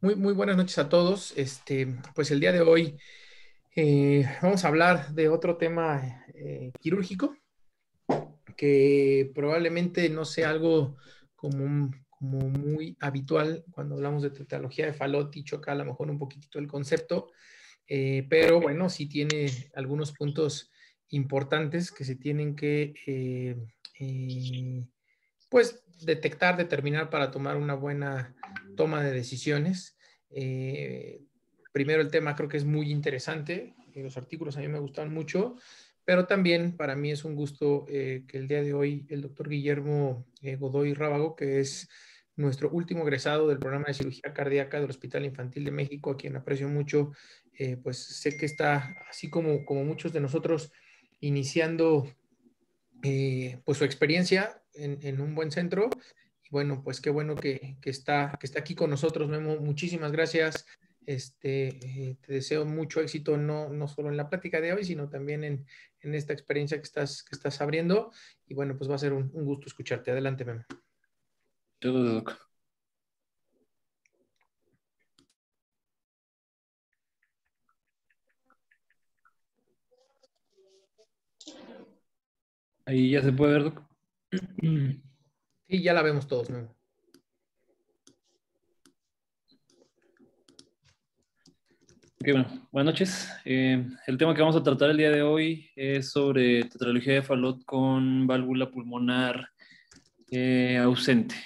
Muy buenas noches a todos. Pues el día de hoy vamos a hablar de otro tema quirúrgico que probablemente no sea algo como muy habitual cuando hablamos de tetralogía de Fallot y choca a lo mejor un poquitito el concepto, pero bueno, sí tiene algunos puntos importantes que se tienen que pues detectar, determinar para tomar una buena toma de decisiones. Eh, Primero el tema creo que es muy interesante, los artículos a mí me gustan mucho, pero también para mí es un gusto que el día de hoy el doctor Guillermo Godoy Rábago, que es nuestro último egresado del programa de cirugía cardíaca del Hospital Infantil de México, a quien aprecio mucho, pues sé que está, así como muchos de nosotros, iniciando pues su experiencia en un buen centro. Y bueno, pues qué bueno que está aquí con nosotros, Memo. Muchísimas gracias. Te deseo mucho éxito, no solo en la plática de hoy, sino también en esta experiencia que estás abriendo. Y bueno, pues va a ser un gusto escucharte. Adelante, Memo. Todo, Doc. Ahí ya se puede ver, Doc. Y ya la vemos todos, Memo. Ok, bueno, buenas noches. El tema que vamos a tratar el día de hoy es sobre tetralogía de Fallot con válvula pulmonar ausente.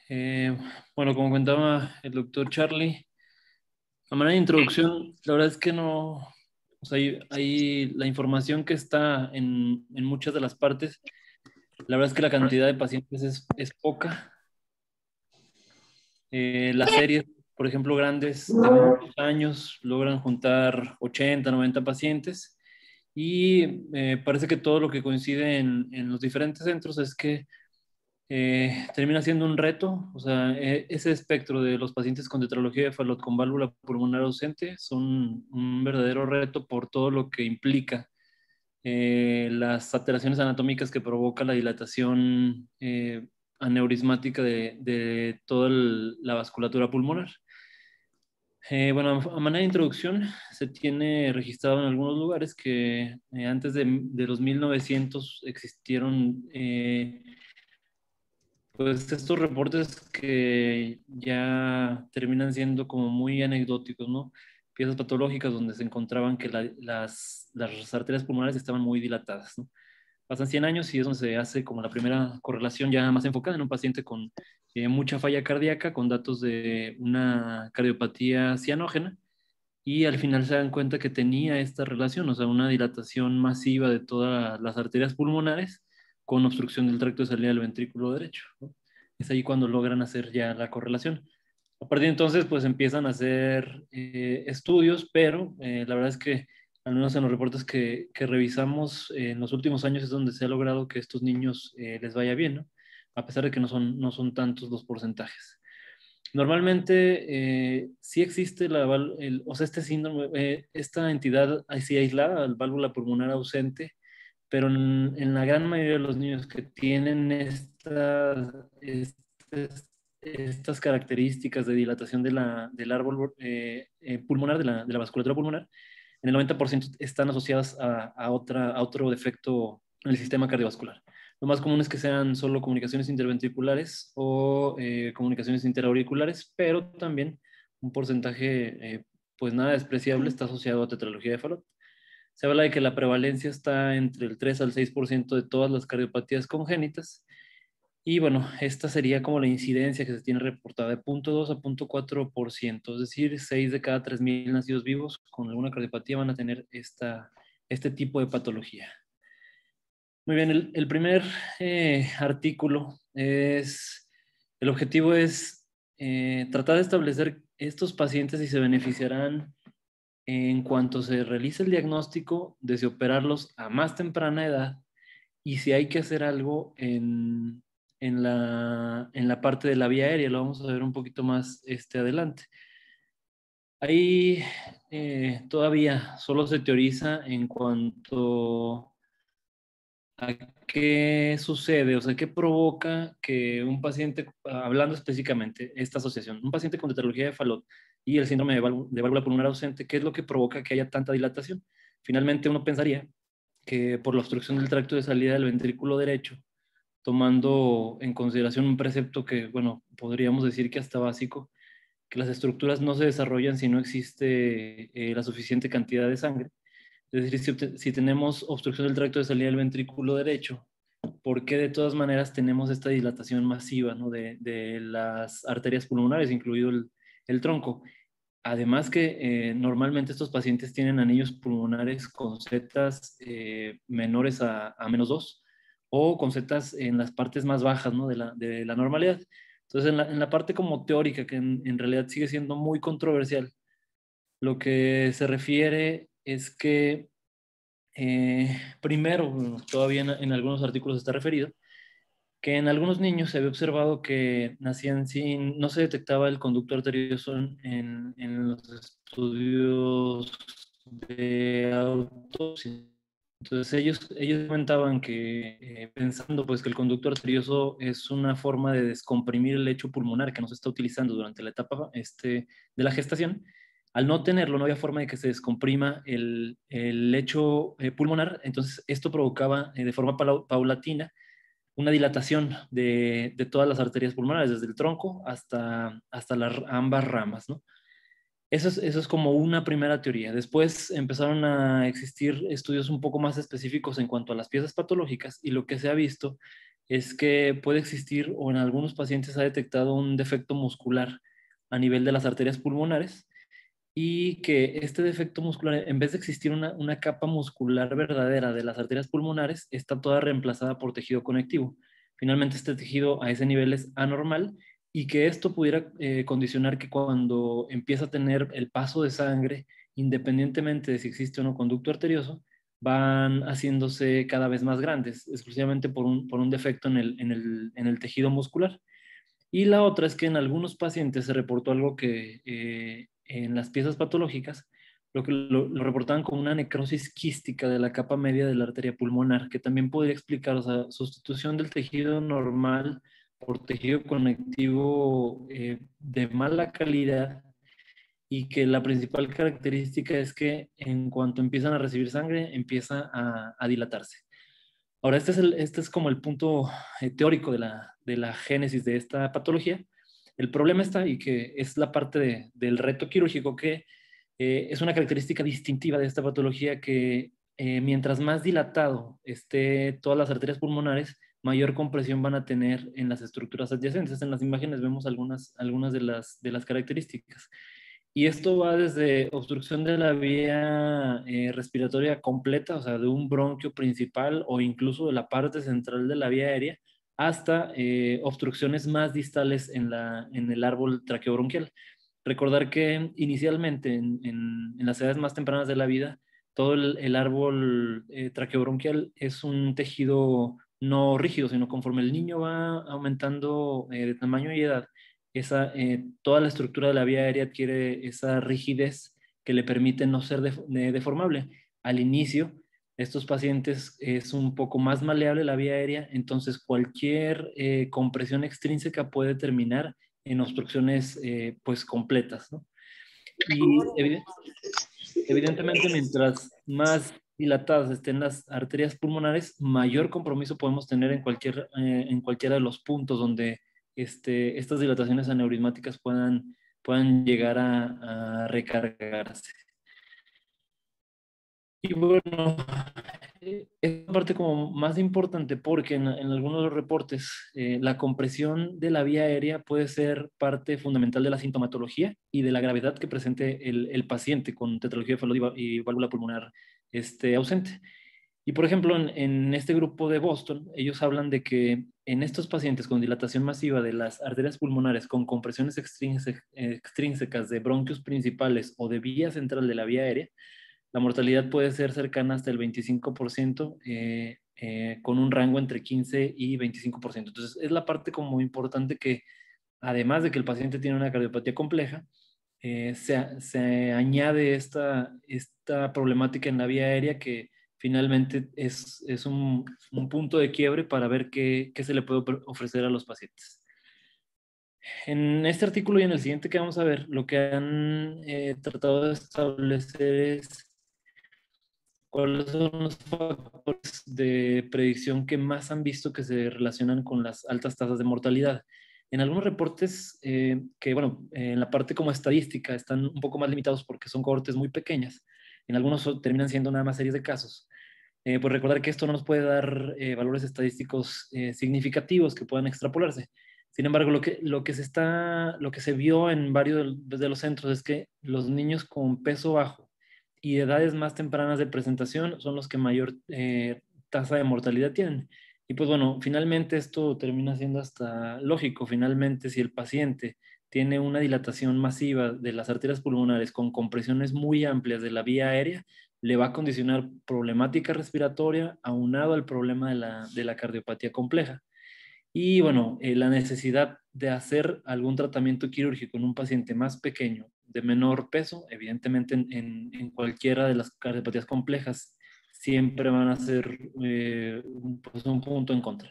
Eh, bueno, como comentaba el doctor Charlie, a manera de introducción, la verdad es que no, o sea, hay la información que está en muchas de las partes, la verdad es que la cantidad de pacientes es poca. Las series, por ejemplo, grandes de muchos años, logran juntar 80, 90 pacientes y parece que todo lo que coincide en los diferentes centros es que termina siendo un reto, o sea, ese espectro de los pacientes con tetralogía de Fallot con válvula pulmonar ausente son un verdadero reto por todo lo que implica las alteraciones anatómicas que provoca la dilatación aneurismática de toda la vasculatura pulmonar. Bueno, a manera de introducción, se tiene registrado en algunos lugares que antes de los 1900 existieron pues estos reportes que ya terminan siendo como muy anecdóticos, ¿no? Piezas patológicas donde se encontraban que las arterias pulmonares estaban muy dilatadas, ¿no? Pasan 100 años y es donde se hace como la primera correlación ya más enfocada en un paciente con mucha falla cardíaca, con datos de una cardiopatía cianógena, y al final se dan cuenta que tenía esta relación, o sea, una dilatación masiva de todas las arterias pulmonares con obstrucción del tracto de salida del ventrículo derecho, ¿no? Es ahí cuando logran hacer ya la correlación. A partir de entonces, pues empiezan a hacer estudios, pero la verdad es que, al menos en los reportes que revisamos en los últimos años, es donde se ha logrado que estos niños les vaya bien, ¿no? A pesar de que no son tantos los porcentajes. Normalmente sí existe o sea, este síndrome, esta entidad así aislada, la válvula pulmonar ausente, pero en la gran mayoría de los niños que tienen estas características de dilatación del árbol pulmonar, de la vasculatura pulmonar, en el 90% están asociadas a otro defecto en el sistema cardiovascular. Lo más común es que sean solo comunicaciones interventriculares o comunicaciones interauriculares, pero también un porcentaje, pues nada despreciable, está asociado a tetralogía de Fallot. Se habla de que la prevalencia está entre el 3 al 6% de todas las cardiopatías congénitas. Y bueno, esta sería como la incidencia que se tiene reportada de 0,2 a 0,4%, es decir, 6 de cada 3,000 nacidos vivos con alguna cardiopatía van a tener este tipo de patología. Muy bien, el primer artículo el objetivo es tratar de establecer estos pacientes si se beneficiarán en cuanto se realice el diagnóstico de si operarlos a más temprana edad y si hay que hacer algo en la parte de la vía aérea. Lo vamos a ver un poquito más adelante. Ahí todavía solo se teoriza en cuanto ¿A qué sucede? O sea, ¿qué provoca que un paciente, hablando específicamente, esta asociación, un paciente con tetralogía de Fallot y el síndrome de válvula pulmonar ausente, ¿qué es lo que provoca que haya tanta dilatación? Finalmente uno pensaría que por la obstrucción del tracto de salida del ventrículo derecho, tomando en consideración un precepto que, bueno, podríamos decir que hasta básico, que las estructuras no se desarrollan si no existe la suficiente cantidad de sangre. Es decir, si tenemos obstrucción del tracto de salida del ventrículo derecho, ¿por qué de todas maneras tenemos esta dilatación masiva, ¿no? de las arterias pulmonares, incluido el tronco? Además que normalmente estos pacientes tienen anillos pulmonares con zetas menores a -2 o con zetas en las partes más bajas, ¿no? de la normalidad. Entonces, en la parte como teórica, que en realidad sigue siendo muy controversial, lo que se refiere es que primero, bueno, todavía en algunos artículos está referido, que en algunos niños se había observado que nacían sin, no se detectaba el conducto arterioso en los estudios de autopsia. Entonces ellos comentaban que pensando pues que el conducto arterioso es una forma de descomprimir el lecho pulmonar que no se está utilizando durante la etapa de la gestación, al no tenerlo no había forma de que se descomprima el lecho pulmonar, entonces esto provocaba de forma paulatina una dilatación de todas las arterias pulmonares, desde el tronco hasta las ambas ramas, ¿no? Eso es como una primera teoría. Después empezaron a existir estudios un poco más específicos en cuanto a las piezas patológicas y lo que se ha visto es que puede existir o en algunos pacientes se ha detectado un defecto muscular a nivel de las arterias pulmonares y que este defecto muscular, en vez de existir una capa muscular verdadera de las arterias pulmonares, está toda reemplazada por tejido conectivo. Finalmente, este tejido a ese nivel es anormal y que esto pudiera condicionar que cuando empieza a tener el paso de sangre, independientemente de si existe o no conducto arterioso, van haciéndose cada vez más grandes, exclusivamente por un defecto en el tejido muscular. Y la otra es que en algunos pacientes se reportó algo que en las piezas patológicas lo reportaban como una necrosis quística de la capa media de la arteria pulmonar, que también podría explicar, o sea, sustitución del tejido normal por tejido conectivo de mala calidad y que la principal característica es que en cuanto empiezan a recibir sangre, empieza a dilatarse. Ahora, este es como el punto teórico de la génesis de esta patología. El problema está, y que es la parte del reto quirúrgico, que es una característica distintiva de esta patología que mientras más dilatado esté todas las arterias pulmonares, mayor compresión van a tener en las estructuras adyacentes. En las imágenes vemos algunas de las características. Y esto va desde obstrucción de la vía respiratoria completa, o sea, de un bronquio principal o incluso de la parte central de la vía aérea, hasta obstrucciones más distales en el árbol traqueobronquial. Recordar que inicialmente en las edades más tempranas de la vida, todo el árbol traqueobronquial es un tejido no rígido, sino conforme el niño va aumentando de tamaño y edad, toda la estructura de la vía aérea adquiere esa rigidez que le permite no ser deformable. Al inicio, estos pacientes es un poco más maleable la vía aérea, entonces cualquier compresión extrínseca puede terminar en obstrucciones pues completas, ¿no? Y evidentemente mientras más dilatadas estén las arterias pulmonares, mayor compromiso podemos tener en cualquiera de los puntos donde estas dilataciones aneurismáticas puedan llegar a recargarse. Y bueno, es la parte como más importante porque en algunos de los reportes la compresión de la vía aérea puede ser parte fundamental de la sintomatología y de la gravedad que presente el paciente con tetralogía de Fallot y válvula pulmonar ausente. Y por ejemplo, en este grupo de Boston, ellos hablan de que en estos pacientes con dilatación masiva de las arterias pulmonares con compresiones extrínsecas de bronquios principales o de vía central de la vía aérea, la mortalidad puede ser cercana hasta el 25%, con un rango entre 15 y 25%. Entonces, es la parte como importante que, además de que el paciente tiene una cardiopatía compleja, se añade esta problemática en la vía aérea que finalmente es un punto de quiebre para ver qué se le puede ofrecer a los pacientes. En este artículo y en el siguiente que vamos a ver, lo que han tratado de establecer es cuáles son los factores de predicción que más han visto que se relacionan con las altas tasas de mortalidad. En algunos reportes que, bueno, en la parte como estadística están un poco más limitados porque son cohortes muy pequeñas. En algunos terminan siendo nada más series de casos. Pues recordar que esto no nos puede dar valores estadísticos significativos que puedan extrapolarse. Sin embargo, lo que se vio en varios de los centros es que los niños con peso bajo y edades más tempranas de presentación son los que mayor tasa de mortalidad tienen. Y pues bueno, finalmente esto termina siendo hasta lógico. Finalmente, si el paciente tiene una dilatación masiva de las arterias pulmonares con compresiones muy amplias de la vía aérea, le va a condicionar problemática respiratoria aunado al problema de la cardiopatía compleja. Y bueno, la necesidad de hacer algún tratamiento quirúrgico en un paciente más pequeño, de menor peso, evidentemente en cualquiera de las cardiopatías complejas, siempre van a ser pues un punto en contra.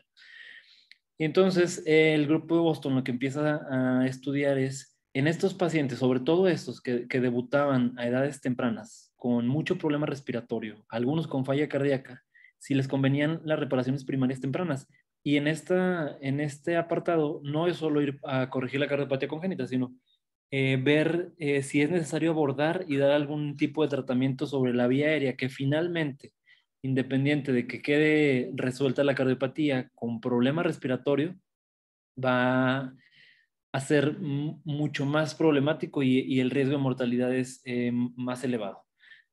Y entonces el grupo de Boston lo que empieza a estudiar es, en estos pacientes, sobre todo estos que debutaban a edades tempranas, con mucho problema respiratorio, algunos con falla cardíaca, si les convenían las reparaciones primarias tempranas. Y en este apartado no es solo ir a corregir la cardiopatía congénita, sino ver si es necesario abordar y dar algún tipo de tratamiento sobre la vía aérea que finalmente, independiente de que quede resuelta la cardiopatía con problema respiratorio, va a ser mucho más problemático y el riesgo de mortalidad es más elevado.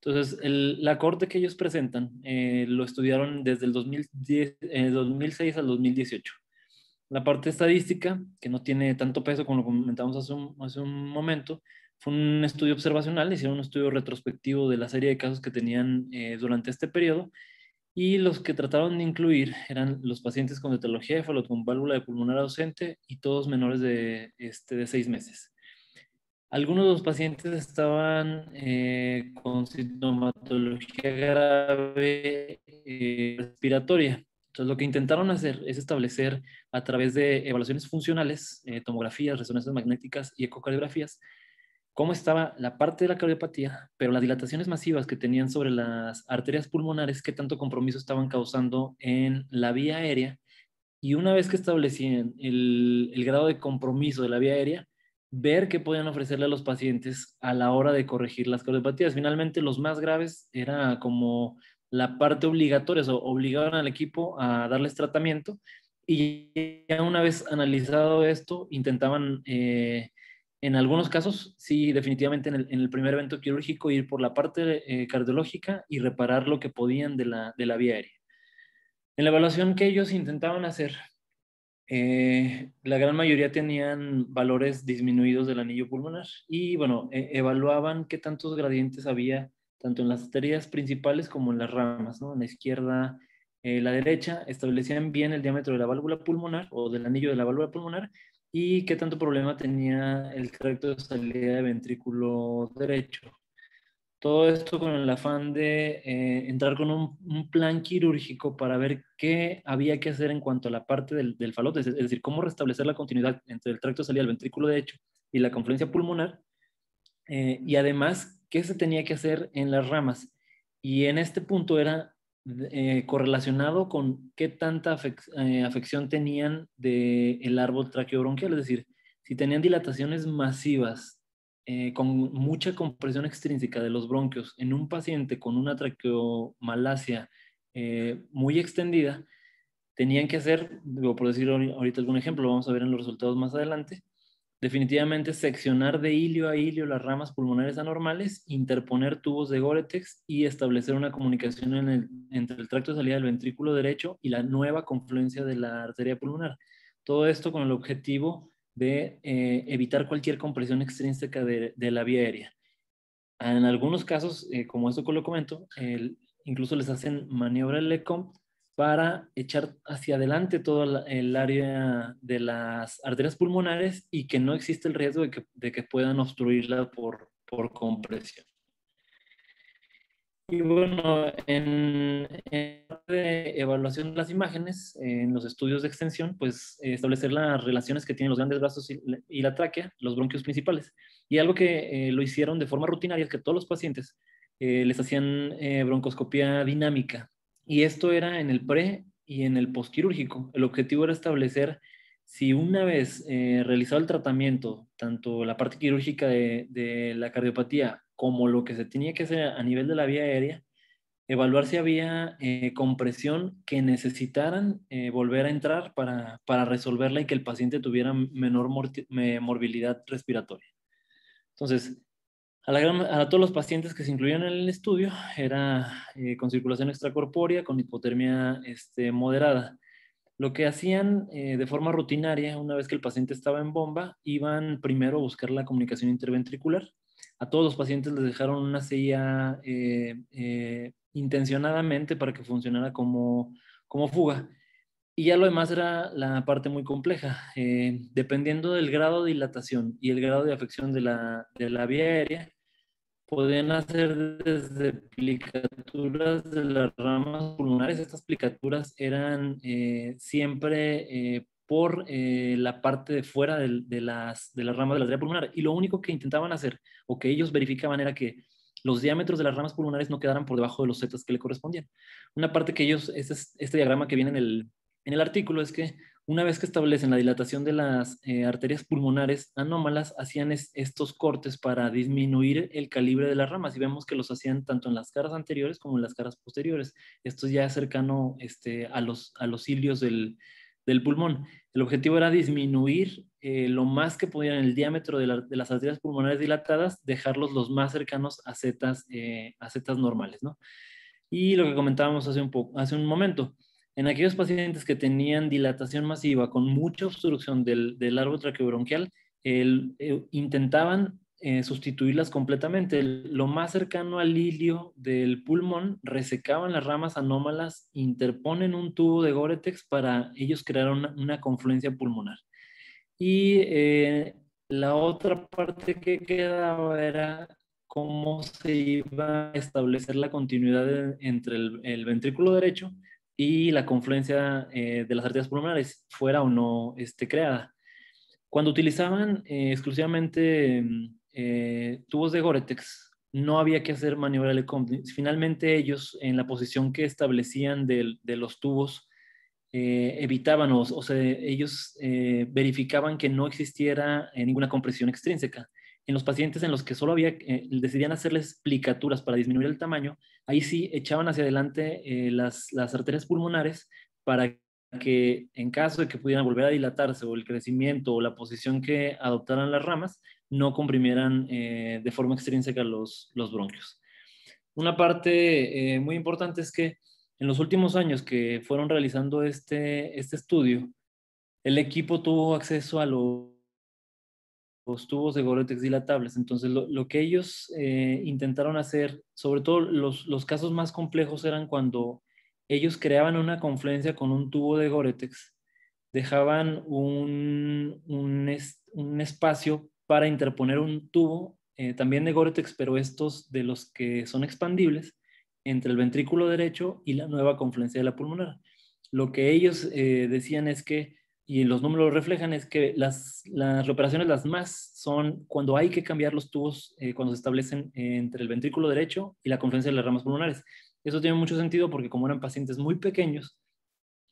Entonces, la cohorte que ellos presentan lo estudiaron desde el 2006 al 2018. La parte estadística, que no tiene tanto peso como lo comentamos hace un momento, fue un estudio observacional, hicieron un estudio retrospectivo de la serie de casos que tenían durante este periodo y los que trataron de incluir eran los pacientes con etiología de fallo con válvula de pulmonar ausente y todos menores de 6 meses. Algunos de los pacientes estaban con sintomatología grave respiratoria. Entonces, lo que intentaron hacer es establecer a través de evaluaciones funcionales, tomografías, resonancias magnéticas y ecocardiografías, cómo estaba la parte de la cardiopatía, pero las dilataciones masivas que tenían sobre las arterias pulmonares, qué tanto compromiso estaban causando en la vía aérea. Y una vez que establecían el grado de compromiso de la vía aérea, ver qué podían ofrecerle a los pacientes a la hora de corregir las cardiopatías. Finalmente, los más graves era como la parte obligatoria, o obligaban al equipo a darles tratamiento y ya una vez analizado esto, intentaban, en algunos casos, sí, definitivamente en el primer evento quirúrgico, ir por la parte cardiológica y reparar lo que podían de la vía aérea. En la evaluación que ellos intentaban hacer, la gran mayoría tenían valores disminuidos del anillo pulmonar y bueno, evaluaban qué tantos gradientes había tanto en las arterias principales como en las ramas, ¿no? En la izquierda, la derecha, establecían bien el diámetro de la válvula pulmonar o del anillo de la válvula pulmonar y qué tanto problema tenía el tracto de salida de ventrículo derecho. Todo esto con el afán de entrar con un plan quirúrgico para ver qué había que hacer en cuanto a la parte del falote, es decir, cómo restablecer la continuidad entre el tracto de salida del ventrículo derecho y la confluencia pulmonar, y además qué se tenía que hacer en las ramas. Y en este punto era correlacionado con qué tanta afección tenían del árbol traqueobronquial, es decir, si tenían dilataciones masivas con mucha compresión extrínseca de los bronquios en un paciente con una traqueomalacia muy extendida, tenían que hacer, digo, por decir ahorita algún ejemplo, lo vamos a ver en los resultados más adelante, definitivamente seccionar de hilio a hilio las ramas pulmonares anormales, interponer tubos de Gore-Tex y establecer una comunicación entre el tracto de salida del ventrículo derecho y la nueva confluencia de la arteria pulmonar. Todo esto con el objetivo de evitar cualquier compresión extrínseca de la vía aérea. En algunos casos, como esto que lo comento, incluso les hacen maniobra LECOM para echar hacia adelante todo el área de las arterias pulmonares y que no existe el riesgo de que puedan obstruirla por compresión. Y bueno, en de evaluación de las imágenes, en los estudios de extensión, pues establecer las relaciones que tienen los grandes vasos y la tráquea, los bronquios principales. Y algo que lo hicieron de forma rutinaria es que todos los pacientes les hacían broncoscopía dinámica. Y esto era en el pre y en el postquirúrgico. El objetivo era establecer si una vez realizado el tratamiento, tanto la parte quirúrgica de la cardiopatía como lo que se tenía que hacer a nivel de la vía aérea, evaluar si había compresión que necesitaran volver a entrar para resolverla y que el paciente tuviera menor morbilidad respiratoria. Entonces, a todos los pacientes que se incluían en el estudio era con circulación extracorpórea, con hipotermia moderada. Lo que hacían de forma rutinaria, una vez que el paciente estaba en bomba, iban primero a buscar la comunicación interventricular. A todos los pacientes les dejaron una CIA intencionadamente para que funcionara como fuga. Y ya lo demás era la parte muy compleja. Dependiendo del grado de dilatación y el grado de afección de la vía aérea, podían hacer desde plicaturas de las ramas pulmonares. Estas plicaturas eran siempre por la parte de fuera de las ramas de la arteria pulmonar. Y lo único que intentaban hacer, o que ellos verificaban, era que los diámetros de las ramas pulmonares no quedaran por debajo de los zetas que le correspondían. Una parte que ellos, este diagrama que viene en el artículo, es que una vez que establecen la dilatación de las arterias pulmonares anómalas, hacían estos cortes para disminuir el calibre de las ramas y vemos que los hacían tanto en las caras anteriores como en las caras posteriores. Esto ya es cercano a los cilios del pulmón. El objetivo era disminuir lo más que pudieran el diámetro de las arterias pulmonares dilatadas, dejarlos los más cercanos a zetas normales, ¿no? Y lo que comentábamos hace un momento, en aquellos pacientes que tenían dilatación masiva con mucha obstrucción del árbol traqueobronquial, intentaban sustituirlas completamente. Lo más cercano al hilio del pulmón, resecaban las ramas anómalas, interponen un tubo de Góretex para ellos crear una confluencia pulmonar. Y la otra parte que quedaba era cómo se iba a establecer la continuidad entre el ventrículo derecho y la confluencia de las arterias pulmonares, fuera o no creada. Cuando utilizaban exclusivamente tubos de Góretex, no había que hacer maniobra de Lecomte. Finalmente ellos, en la posición que establecían de los tubos, evitaban o sea, ellos verificaban que no existiera ninguna compresión extrínseca. En los pacientes en los que solo decidían hacerles plicaturas para disminuir el tamaño, ahí sí echaban hacia adelante las arterias pulmonares para que en caso de que pudieran volver a dilatarse o el crecimiento o la posición que adoptaran las ramas, no comprimieran de forma extrínseca los bronquios. Una parte muy importante es que en los últimos años que fueron realizando este estudio, el equipo tuvo acceso a los tubos de Góretex dilatables. Entonces, lo que ellos intentaron hacer, sobre todo los casos más complejos, eran cuando ellos creaban una confluencia con un tubo de Góretex, dejaban un espacio para interponer un tubo, también de Góretex, pero estos de los que son expandibles, entre el ventrículo derecho y la nueva confluencia de la pulmonar. Lo que ellos decían es que, y los números lo reflejan, es que las operaciones las más son cuando hay que cambiar los tubos, cuando se establecen entre el ventrículo derecho y la confluencia de las ramas pulmonares. Eso tiene mucho sentido porque como eran pacientes muy pequeños,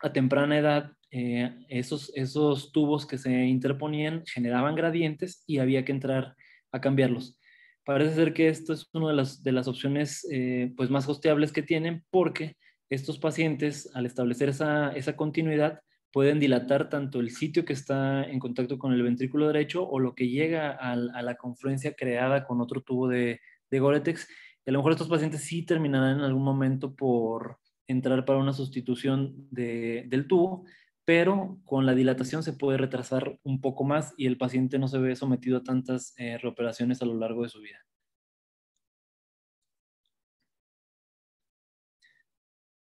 a temprana edad, esos tubos que se interponían generaban gradientes y había que entrar a cambiarlos. Parece ser que esto es una de las opciones pues más costeables que tienen, porque estos pacientes, al establecer esa continuidad, pueden dilatar tanto el sitio que está en contacto con el ventrículo derecho o lo que llega a la confluencia creada con otro tubo de Góretex. Y a lo mejor estos pacientes sí terminarán en algún momento por entrar para una sustitución del tubo, pero con la dilatación se puede retrasar un poco más y el paciente no se ve sometido a tantas reoperaciones a lo largo de su vida.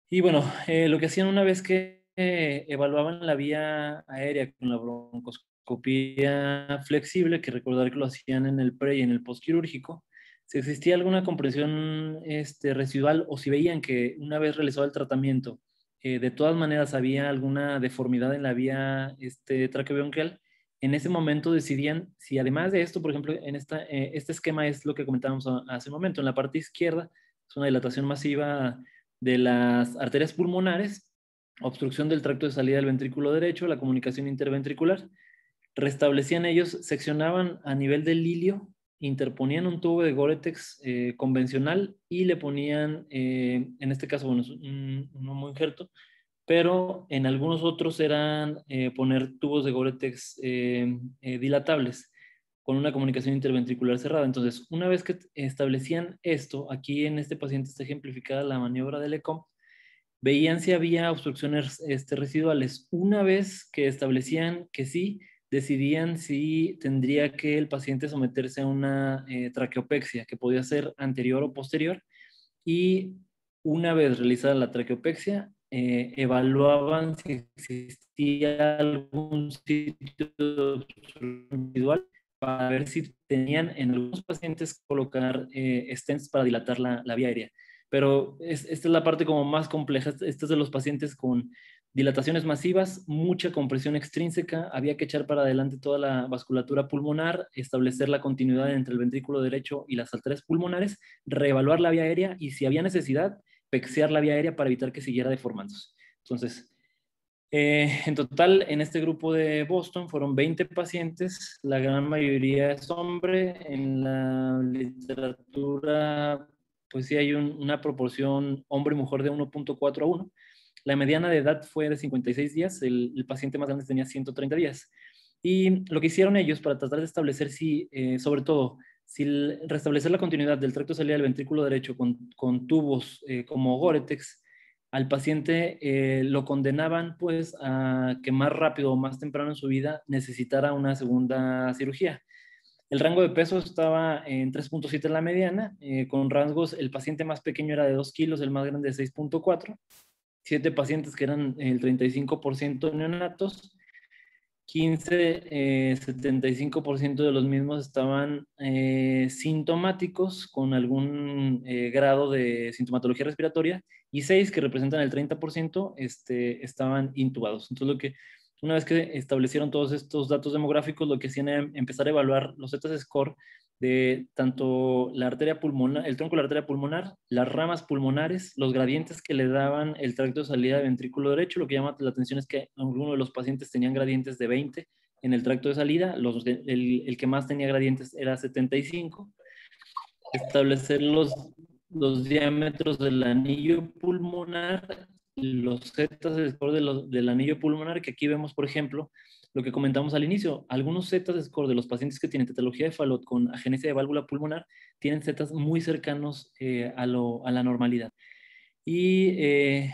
Y bueno, lo que hacían una vez que evaluaban la vía aérea con la broncoscopía flexible, que recordar que lo hacían en el pre y en el postquirúrgico, si existía alguna compresión residual o si veían que una vez realizado el tratamiento, de todas maneras había alguna deformidad en la vía traqueobronquial, en ese momento decidían si además de esto, por ejemplo, en este esquema es lo que comentábamos hace un momento, en la parte izquierda es una dilatación masiva de las arterias pulmonares, obstrucción del tracto de salida del ventrículo derecho, la comunicación interventricular. Restablecían ellos, seccionaban a nivel del ilio, interponían un tubo de Gore-Tex convencional y le ponían, en este caso, bueno, es un nuevo injerto, pero en algunos otros eran poner tubos de Gore-Tex dilatables con una comunicación interventricular cerrada. Entonces, una vez que establecían esto, aquí en este paciente está ejemplificada la maniobra del ECOM, veían si había obstrucciones residuales. Una vez que establecían que sí, decidían si tendría que el paciente someterse a una traqueopexia, que podía ser anterior o posterior, y una vez realizada la traqueopexia, evaluaban si existía algún sitio de obstrucción residual para ver si tenían en algunos pacientes que colocar stents para dilatar la vía aérea. Pero esta es la parte como más compleja. Esta es de los pacientes con dilataciones masivas, mucha compresión extrínseca, había que echar para adelante toda la vasculatura pulmonar, establecer la continuidad entre el ventrículo derecho y las arterias pulmonares, reevaluar la vía aérea y si había necesidad, pexear la vía aérea para evitar que siguiera deformándose. Entonces, en total, en este grupo de Boston fueron 20 pacientes, la gran mayoría es hombre. En la literatura, pues sí hay una proporción hombre-mujer de 1.4 a 1. La mediana de edad fue de 56 días, el paciente más grande tenía 130 días. Y lo que hicieron ellos para tratar de establecer si, sobre todo, si restablecer la continuidad del tracto de salida del ventrículo derecho con tubos como Gore-Tex, al paciente lo condenaban pues a que más rápido o más temprano en su vida necesitara una segunda cirugía. El rango de peso estaba en 3.7 en la mediana, con rasgos, el paciente más pequeño era de 2 kilos, el más grande de 6.4, 7 pacientes que eran el 35% neonatos, 75% de los mismos estaban sintomáticos con algún grado de sintomatología respiratoria y 6 que representan el 30% estaban intubados. Entonces, una vez que establecieron todos estos datos demográficos, lo que hacían era empezar a evaluar los Z-score de tanto la arteria pulmonar, el tronco de la arteria pulmonar, las ramas pulmonares, los gradientes que le daban el tracto de salida de ventrículo derecho. Lo que llama la atención es que algunos de los pacientes tenían gradientes de 20 en el tracto de salida, el que más tenía gradientes era 75. Establecer los diámetros del anillo pulmonar, los Z-score del anillo pulmonar, que aquí vemos, por ejemplo, lo que comentamos al inicio, algunos Z-score de los pacientes que tienen tetalogía de Fallot con agenesia de válvula pulmonar tienen Zetas muy cercanos a la normalidad. Y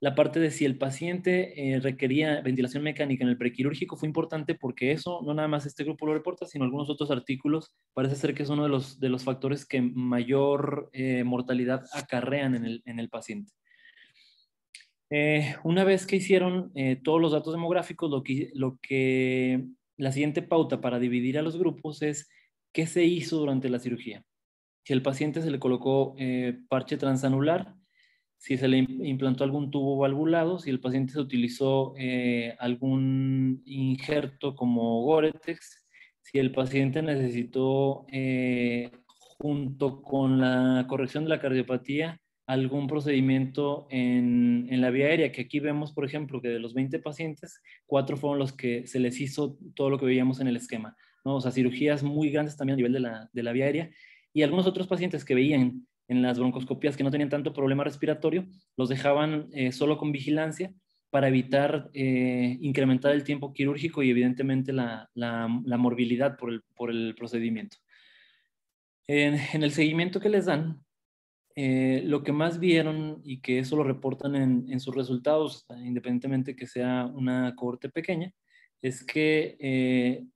la parte de si el paciente requería ventilación mecánica en el prequirúrgico fue importante porque eso, no nada más este grupo lo reporta, sino algunos otros artículos, parece ser que es uno de los factores que mayor mortalidad acarrean en el paciente. Una vez que hicieron todos los datos demográficos, la siguiente pauta para dividir a los grupos es qué se hizo durante la cirugía. Si el paciente se le colocó parche transanular, si se le implantó algún tubo valvulado, si el paciente se utilizó algún injerto como Gore-Tex, si el paciente necesitó, junto con la corrección de la cardiopatía, algún procedimiento en la vía aérea, que aquí vemos, por ejemplo, que de los 20 pacientes, 4 fueron los que se les hizo todo lo que veíamos en el esquema, ¿no? O sea, cirugías muy grandes también a nivel de la vía aérea, y algunos otros pacientes que veían en las broncoscopías que no tenían tanto problema respiratorio, los dejaban solo con vigilancia para evitar incrementar el tiempo quirúrgico y evidentemente la morbilidad por el procedimiento. En el seguimiento que les dan, lo que más vieron y que eso lo reportan en sus resultados, independientemente que sea una cohorte pequeña, es que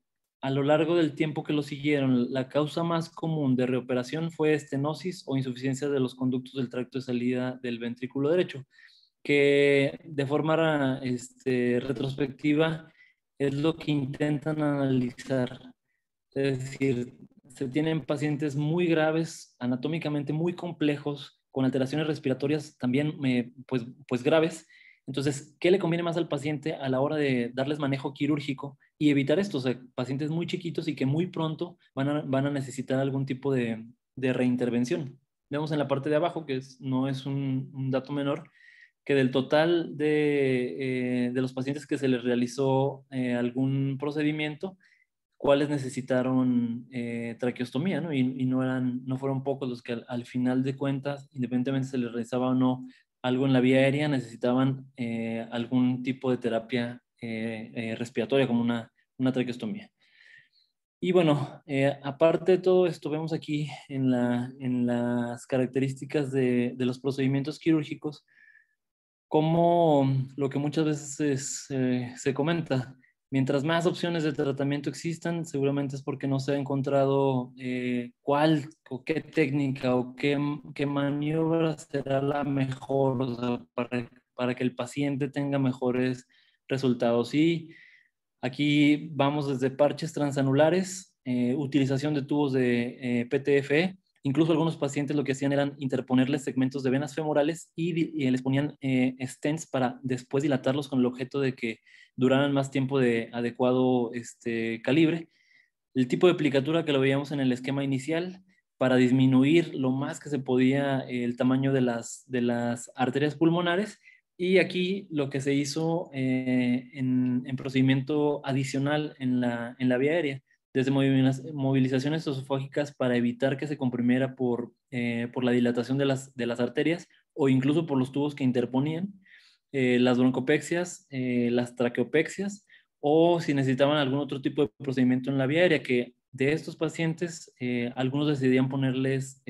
a lo largo del tiempo que lo siguieron, la causa más común de reoperación fue estenosis o insuficiencia de los conductos del tracto de salida del ventrículo derecho, que de forma retrospectiva es lo que intentan analizar. Es decir, se tienen pacientes muy graves, anatómicamente muy complejos, con alteraciones respiratorias también pues graves. Entonces, ¿qué le conviene más al paciente a la hora de darles manejo quirúrgico y evitar estos pacientes muy chiquitos y que muy pronto van a necesitar algún tipo de reintervención? Vemos en la parte de abajo, que no es un dato menor, que del total de los pacientes que se les realizó algún procedimiento, cuáles necesitaron traqueostomía, ¿no? Y no fueron pocos los que al final de cuentas, independientemente se les realizaba o no algo en la vía aérea, necesitaban algún tipo de terapia respiratoria, como una traqueostomía. Y bueno, aparte de todo esto, vemos aquí en las características de los procedimientos quirúrgicos, como lo que muchas veces se comenta, mientras más opciones de tratamiento existan, seguramente es porque no se ha encontrado cuál o qué técnica o qué maniobra será la mejor, o sea, para que el paciente tenga mejores resultados. Y aquí vamos desde parches transanulares, utilización de tubos de PTFE. Incluso algunos pacientes lo que hacían eran interponerles segmentos de venas femorales y les ponían stents para después dilatarlos con el objeto de que duraran más tiempo de adecuado calibre. El tipo de aplicatura que lo veíamos en el esquema inicial para disminuir lo más que se podía el tamaño de las arterias pulmonares. Y aquí lo que se hizo en procedimiento adicional en la vía aérea, desde movilizaciones esofágicas para evitar que se comprimiera por la dilatación de las arterias o incluso por los tubos que interponían, las broncopexias, las traqueopexias, o si necesitaban algún otro tipo de procedimiento en la vía aérea, que de estos pacientes, algunos decidían ponerles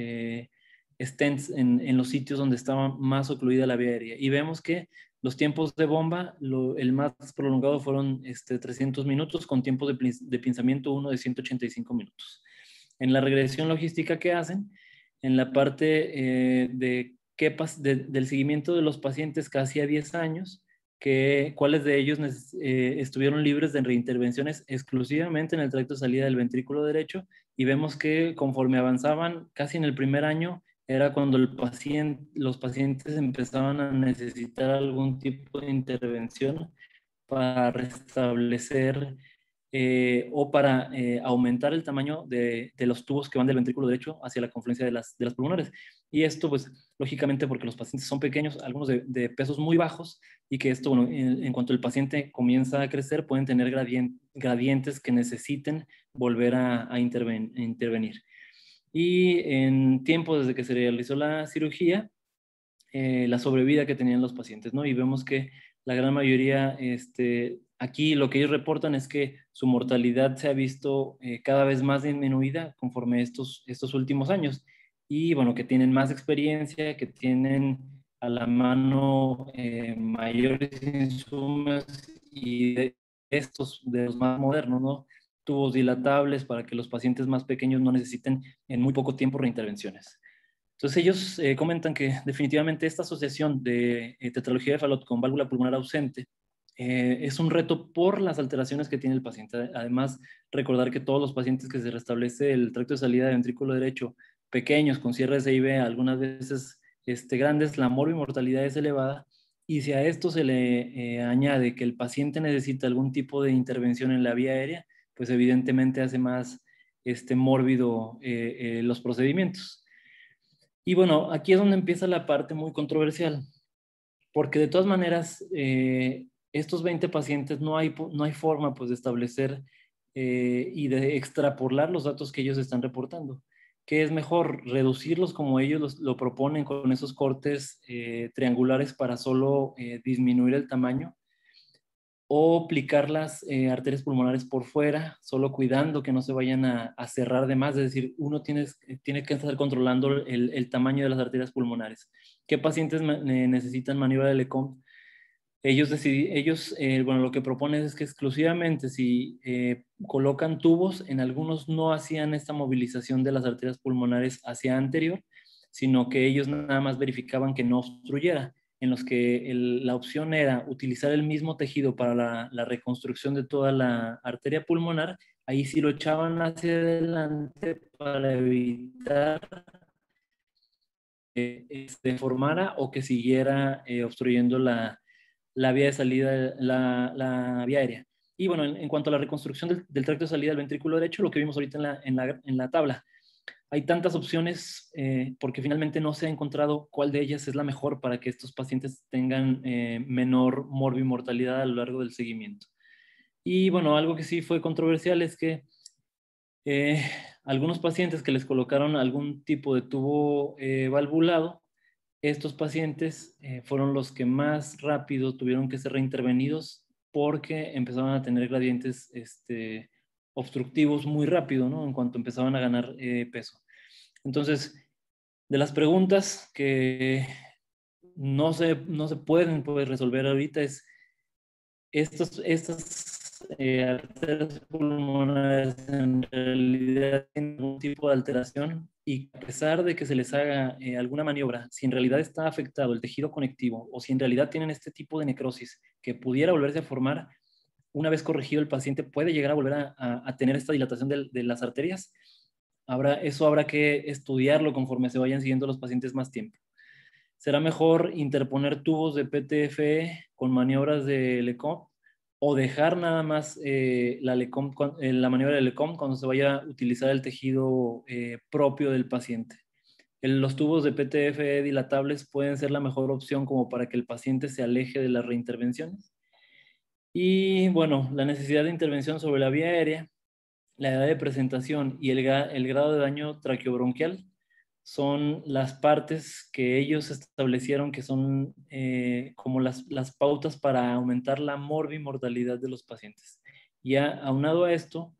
stents en los sitios donde estaba más ocluida la vía aérea. Y vemos que los tiempos de bomba, el más prolongado fueron 300 minutos, con tiempos de pinzamiento uno de 185 minutos. En la regresión logística que hacen, en la parte del seguimiento de los pacientes casi a 10 años, cuáles de ellos estuvieron libres de reintervenciones exclusivamente en el tracto de salida del ventrículo derecho, y vemos que conforme avanzaban, casi en el primer año, era cuando los pacientes empezaban a necesitar algún tipo de intervención para restablecer o para aumentar el tamaño de los tubos que van del ventrículo derecho hacia la confluencia de las pulmonares. Y esto, pues, lógicamente porque los pacientes son pequeños, algunos de pesos muy bajos, y que esto, bueno, en cuanto el paciente comienza a crecer, pueden tener gradientes que necesiten volver a intervenir. Y en tiempo desde que se realizó la cirugía, la sobrevida que tenían los pacientes, ¿no? Y vemos que la gran mayoría, aquí lo que ellos reportan es que su mortalidad se ha visto cada vez más disminuida conforme estos últimos años. Y bueno, que tienen más experiencia, que tienen a la mano mayores insumos y de los más modernos, ¿no? Tubos dilatables para que los pacientes más pequeños no necesiten en muy poco tiempo reintervenciones. Entonces ellos comentan que definitivamente esta asociación de tetralogía de Fallot con válvula pulmonar ausente es un reto por las alteraciones que tiene el paciente. Además, recordar que todos los pacientes que se restablece el tracto de salida de ventrículo derecho, pequeños, con cierres de IV, algunas veces grandes, la mortalidad es elevada. Y si a esto se le añade que el paciente necesita algún tipo de intervención en la vía aérea, pues evidentemente hace más mórbido los procedimientos. Y bueno, aquí es donde empieza la parte muy controversial, porque de todas maneras, estos 20 pacientes no hay forma pues, de establecer y de extrapolar los datos que ellos están reportando. ¿Qué es mejor? Reducirlos como ellos lo proponen con esos cortes triangulares para solo disminuir el tamaño, o aplicar las arterias pulmonares por fuera, solo cuidando que no se vayan a cerrar de más. Es decir, uno tiene que estar controlando el tamaño de las arterias pulmonares. ¿Qué pacientes necesitan maniobra de Lecomte? Bueno, lo que proponen es que exclusivamente si colocan tubos, en algunos no hacían esta movilización de las arterias pulmonares hacia anterior, sino que ellos nada más verificaban que no obstruyera, en los que la opción era utilizar el mismo tejido para la reconstrucción de toda la arteria pulmonar. ahí sí lo echaban hacia adelante para evitar que se deformara o que siguiera obstruyendo la vía de salida, la vía aérea. Y bueno, en cuanto a la reconstrucción del tracto de salida del ventrículo derecho, lo que vimos ahorita en la tabla, hay tantas opciones porque finalmente no se ha encontrado cuál de ellas es la mejor para que estos pacientes tengan menor morbimortalidad a lo largo del seguimiento. Y bueno, algo que sí fue controversial es que eh, algunos pacientes que les colocaron algún tipo de tubo valvulado, estos pacientes fueron los que más rápido tuvieron que ser reintervenidos porque empezaban a tener gradientes obstructivos muy rápido, ¿no? En cuanto empezaban a ganar peso. Entonces, de las preguntas que no se pueden pues, resolver ahorita es estas arterias pulmonares en realidad tienen algún tipo de alteración y a pesar de que se les haga alguna maniobra, si en realidad está afectado el tejido conectivo o si en realidad tienen este tipo de necrosis que pudiera volverse a formar, una vez corregido el paciente puede llegar a volver a tener esta dilatación de las arterias. Eso habrá que estudiarlo conforme se vayan siguiendo los pacientes más tiempo. Será mejor interponer tubos de PTFE con maniobras de LECOM o dejar nada más la maniobra de LECOM cuando se vaya a utilizar el tejido propio del paciente. Los tubos de PTFE dilatables pueden ser la mejor opción como para que el paciente se aleje de las reintervenciones. Y bueno, la necesidad de intervención sobre la vía aérea, la edad de presentación y el grado de daño traqueobronquial son las partes que ellos establecieron que son como las pautas para aumentar la morbimortalidad de los pacientes. Ya aunado a esto,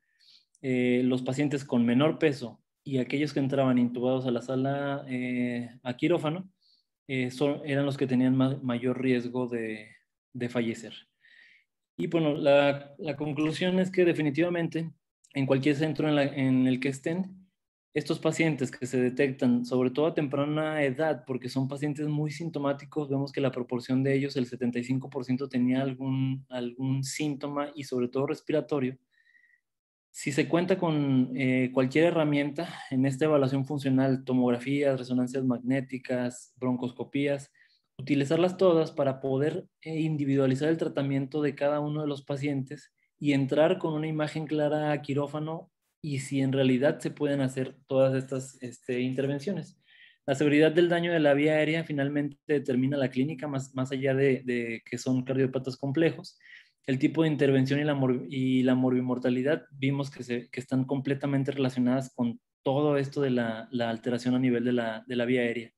los pacientes con menor peso y aquellos que entraban intubados a la sala a quirófano eran los que tenían mayor riesgo de fallecer. Y bueno, la conclusión es que definitivamente en cualquier centro en el que estén, estos pacientes que se detectan, sobre todo a temprana edad, porque son pacientes muy sintomáticos, vemos que la proporción de ellos, el 75% tenía algún síntoma y sobre todo respiratorio. Si se cuenta con cualquier herramienta en esta evaluación funcional, tomografías, resonancias magnéticas, broncoscopías, utilizarlas todas para poder individualizar el tratamiento de cada uno de los pacientes y entrar con una imagen clara a quirófano y si en realidad se pueden hacer todas estas intervenciones. La severidad del daño de la vía aérea finalmente determina la clínica más allá de que son cardiopatas complejos. El tipo de intervención y la morbimortalidad vimos que están completamente relacionadas con todo esto de la alteración a nivel de la vía aérea.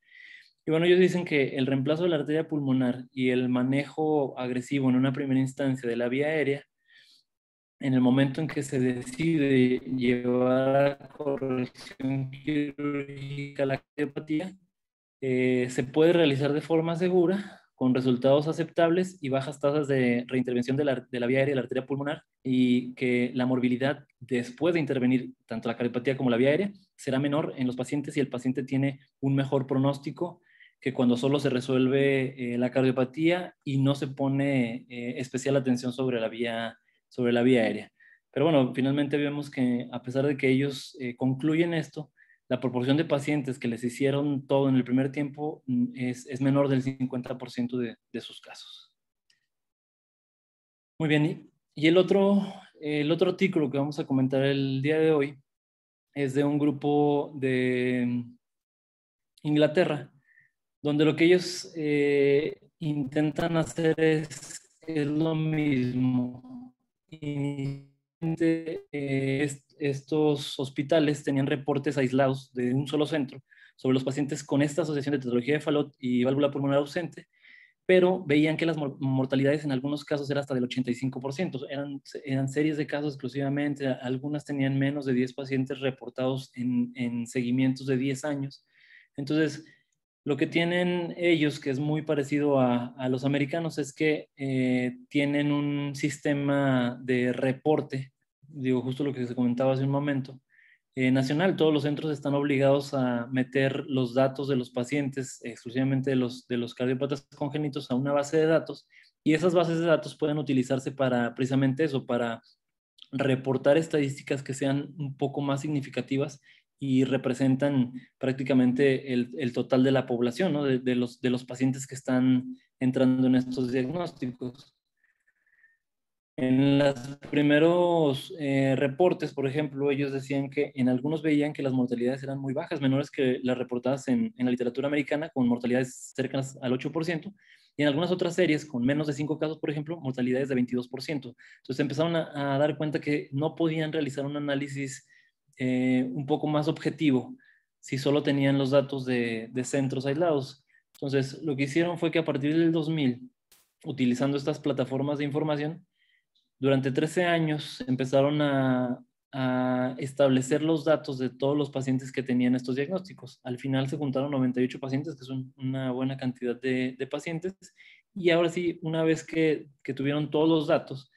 Y bueno, ellos dicen que el reemplazo de la arteria pulmonar y el manejo agresivo en una primera instancia de la vía aérea, en el momento en que se decide llevar a corrección quirúrgica la cardiopatía, se puede realizar de forma segura, con resultados aceptables y bajas tasas de reintervención de la vía aérea y la arteria pulmonar, y que la morbilidad después de intervenir tanto la cardiopatía como la vía aérea será menor en los pacientes y el paciente tiene un mejor pronóstico que cuando solo se resuelve la cardiopatía y no se pone especial atención sobre la vía aérea. Pero bueno, finalmente vemos que a pesar de que ellos concluyen esto, la proporción de pacientes que les hicieron todo en el primer tiempo es menor del 50% de sus casos. Muy bien, y el otro artículo que vamos a comentar el día de hoy es de un grupo de Inglaterra, donde lo que ellos intentan hacer es lo mismo. Estos hospitales tenían reportes aislados de un solo centro sobre los pacientes con esta asociación de tetralogía de Fallot y válvula pulmonar ausente, pero veían que las mortalidades en algunos casos eran hasta del 85%. Eran series de casos exclusivamente, algunas tenían menos de 10 pacientes reportados en seguimientos de 10 años. Entonces, lo que tienen ellos, que es muy parecido a los americanos, es que tienen un sistema de reporte, digo justo lo que se comentaba hace un momento, nacional. Todos los centros están obligados a meter los datos de los pacientes, exclusivamente de los cardiópatas congénitos, a una base de datos, y esas bases de datos pueden utilizarse para precisamente eso, para reportar estadísticas que sean un poco más significativas y representan prácticamente el total de la población, ¿no? de los pacientes que están entrando en estos diagnósticos. En los primeros reportes, por ejemplo, ellos decían que en algunos veían que las mortalidades eran muy bajas, menores que las reportadas en la literatura americana, con mortalidades cercanas al 8%, y en algunas otras series, con menos de 5 casos, por ejemplo, mortalidades de 22%. Entonces empezaron a dar cuenta que no podían realizar un análisis un poco más objetivo si solo tenían los datos de centros aislados. Entonces, lo que hicieron fue que a partir del 2000, utilizando estas plataformas de información, durante 13 años empezaron a establecer los datos de todos los pacientes que tenían estos diagnósticos. Al final se juntaron 98 pacientes, que son una buena cantidad de pacientes. Y ahora sí, una vez que tuvieron todos los datos,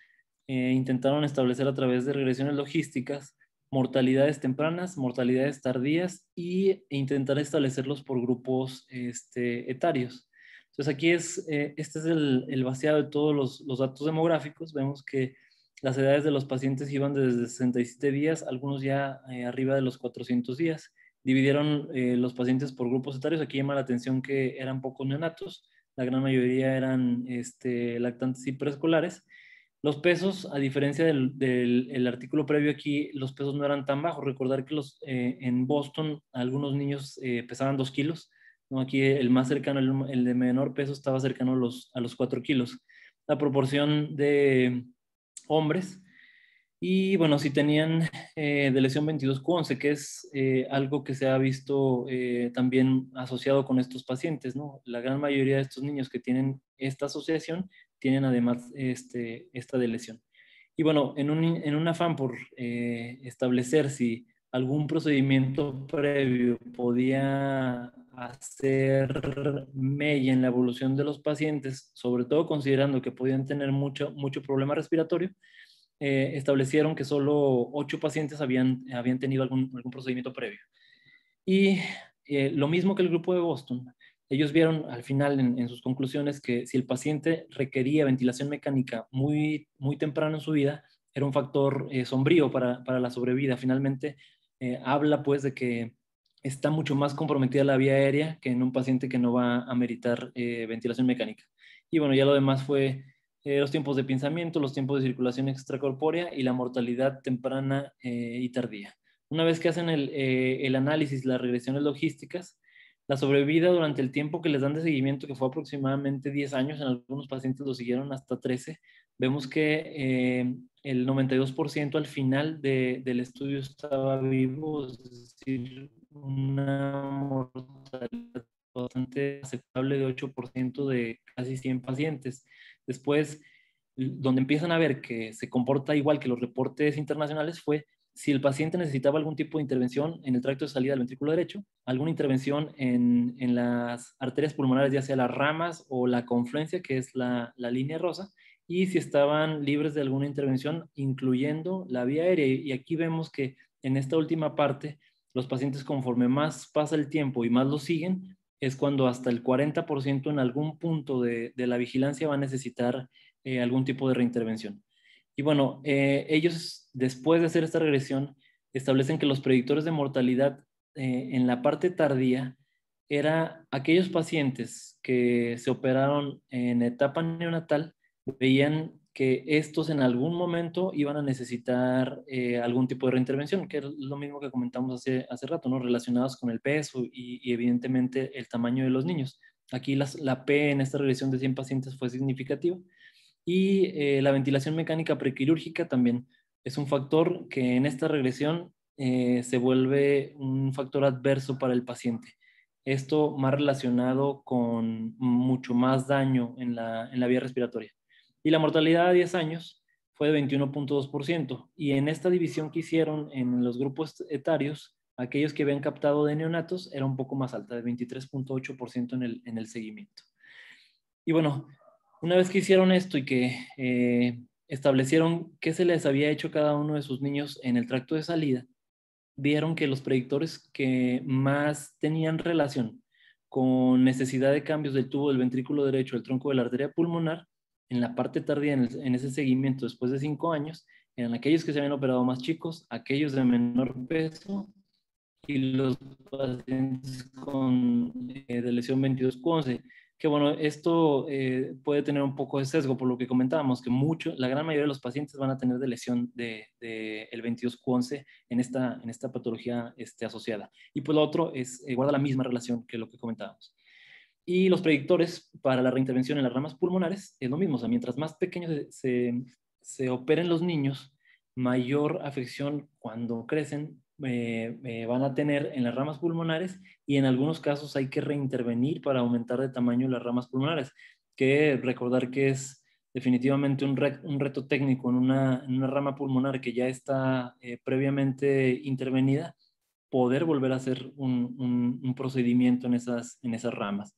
intentaron establecer a través de regresiones logísticas mortalidades tempranas, mortalidades tardías e intentar establecerlos por grupos etarios. Entonces aquí este es el vaciado de todos los datos demográficos. Vemos que las edades de los pacientes iban desde 67 días, algunos ya arriba de los 400 días. Dividieron los pacientes por grupos etarios. Aquí llama la atención que eran pocos neonatos, la gran mayoría eran lactantes y preescolares. Los pesos, a diferencia del artículo previo aquí, los pesos no eran tan bajos. Recordar que en Boston algunos niños pesaban 2 kilos, ¿no? Aquí el más cercano, el de menor peso, estaba cercano a los 4 kilos. La proporción de hombres, y bueno, si tenían de lesión 22q11, que es algo que se ha visto también asociado con estos pacientes, ¿no? La gran mayoría de estos niños que tienen esta asociación tienen además esta de lesión. Y bueno, en un afán por establecer si algún procedimiento previo podía hacer mella en la evolución de los pacientes, sobre todo considerando que podían tener mucho problema respiratorio, establecieron que solo 8 pacientes habían tenido algún procedimiento previo. Y lo mismo que el grupo de Boston, ellos vieron al final en sus conclusiones que si el paciente requería ventilación mecánica muy temprano en su vida, era un factor sombrío para la sobrevida. Finalmente, habla pues de que está mucho más comprometida la vía aérea que en un paciente que no va a meritar ventilación mecánica. Y bueno, ya lo demás fue los tiempos de pinzamiento, los tiempos de circulación extracorpórea y la mortalidad temprana y tardía. Una vez que hacen el análisis, las regresiones logísticas, la sobrevida durante el tiempo que les dan de seguimiento, que fue aproximadamente 10 años, en algunos pacientes lo siguieron hasta 13, vemos que el 92% al final del estudio estaba vivo, es decir, una mortalidad bastante aceptable de 8% de casi 100 pacientes. Después, donde empiezan a ver que se comporta igual que los reportes internacionales fue si el paciente necesitaba algún tipo de intervención en el tracto de salida del ventrículo derecho, alguna intervención en las arterias pulmonares, ya sea las ramas o la confluencia, que es la línea rosa, y si estaban libres de alguna intervención, incluyendo la vía aérea. Y aquí vemos que en esta última parte, los pacientes, conforme más pasa el tiempo y más lo siguen, es cuando hasta el 40% en algún punto de la vigilancia va a necesitar algún tipo de reintervención. Y bueno, ellos, después de hacer esta regresión, establecen que los predictores de mortalidad en la parte tardía era aquellos pacientes que se operaron en etapa neonatal, veían que estos en algún momento iban a necesitar algún tipo de reintervención, que es lo mismo que comentamos hace rato, ¿no? Relacionados con el peso y evidentemente el tamaño de los niños. Aquí la P en esta regresión de 100 pacientes fue significativa. Y la ventilación mecánica prequirúrgica también es un factor que en esta regresión se vuelve un factor adverso para el paciente. Esto más relacionado con mucho más daño en la vía respiratoria. Y la mortalidad a 10 años fue de 21.2%. Y en esta división que hicieron en los grupos etarios, aquellos que habían captado de neonatos era un poco más alta, de 23.8% en el seguimiento. Y bueno, una vez que hicieron esto y que establecieron qué se les había hecho a cada uno de sus niños en el tracto de salida, vieron que los predictores que más tenían relación con necesidad de cambios del tubo del ventrículo derecho, el tronco de la arteria pulmonar, en la parte tardía, en ese seguimiento después de 5 años, eran aquellos que se habían operado más chicos, aquellos de menor peso y los pacientes con de lesión 22q11. Que bueno, esto puede tener un poco de sesgo por lo que comentábamos, que la gran mayoría de los pacientes van a tener de lesión de el 22q11 en esta patología asociada. Y pues lo otro guarda la misma relación que lo que comentábamos. Y los predictores para la reintervención en las ramas pulmonares es lo mismo. O sea, mientras más pequeños se operen los niños, mayor afección cuando crecen van a tener en las ramas pulmonares, y en algunos casos hay que reintervenir para aumentar de tamaño las ramas pulmonares, que recordar que es definitivamente un reto técnico en una rama pulmonar que ya está previamente intervenida, poder volver a hacer un procedimiento en esas ramas.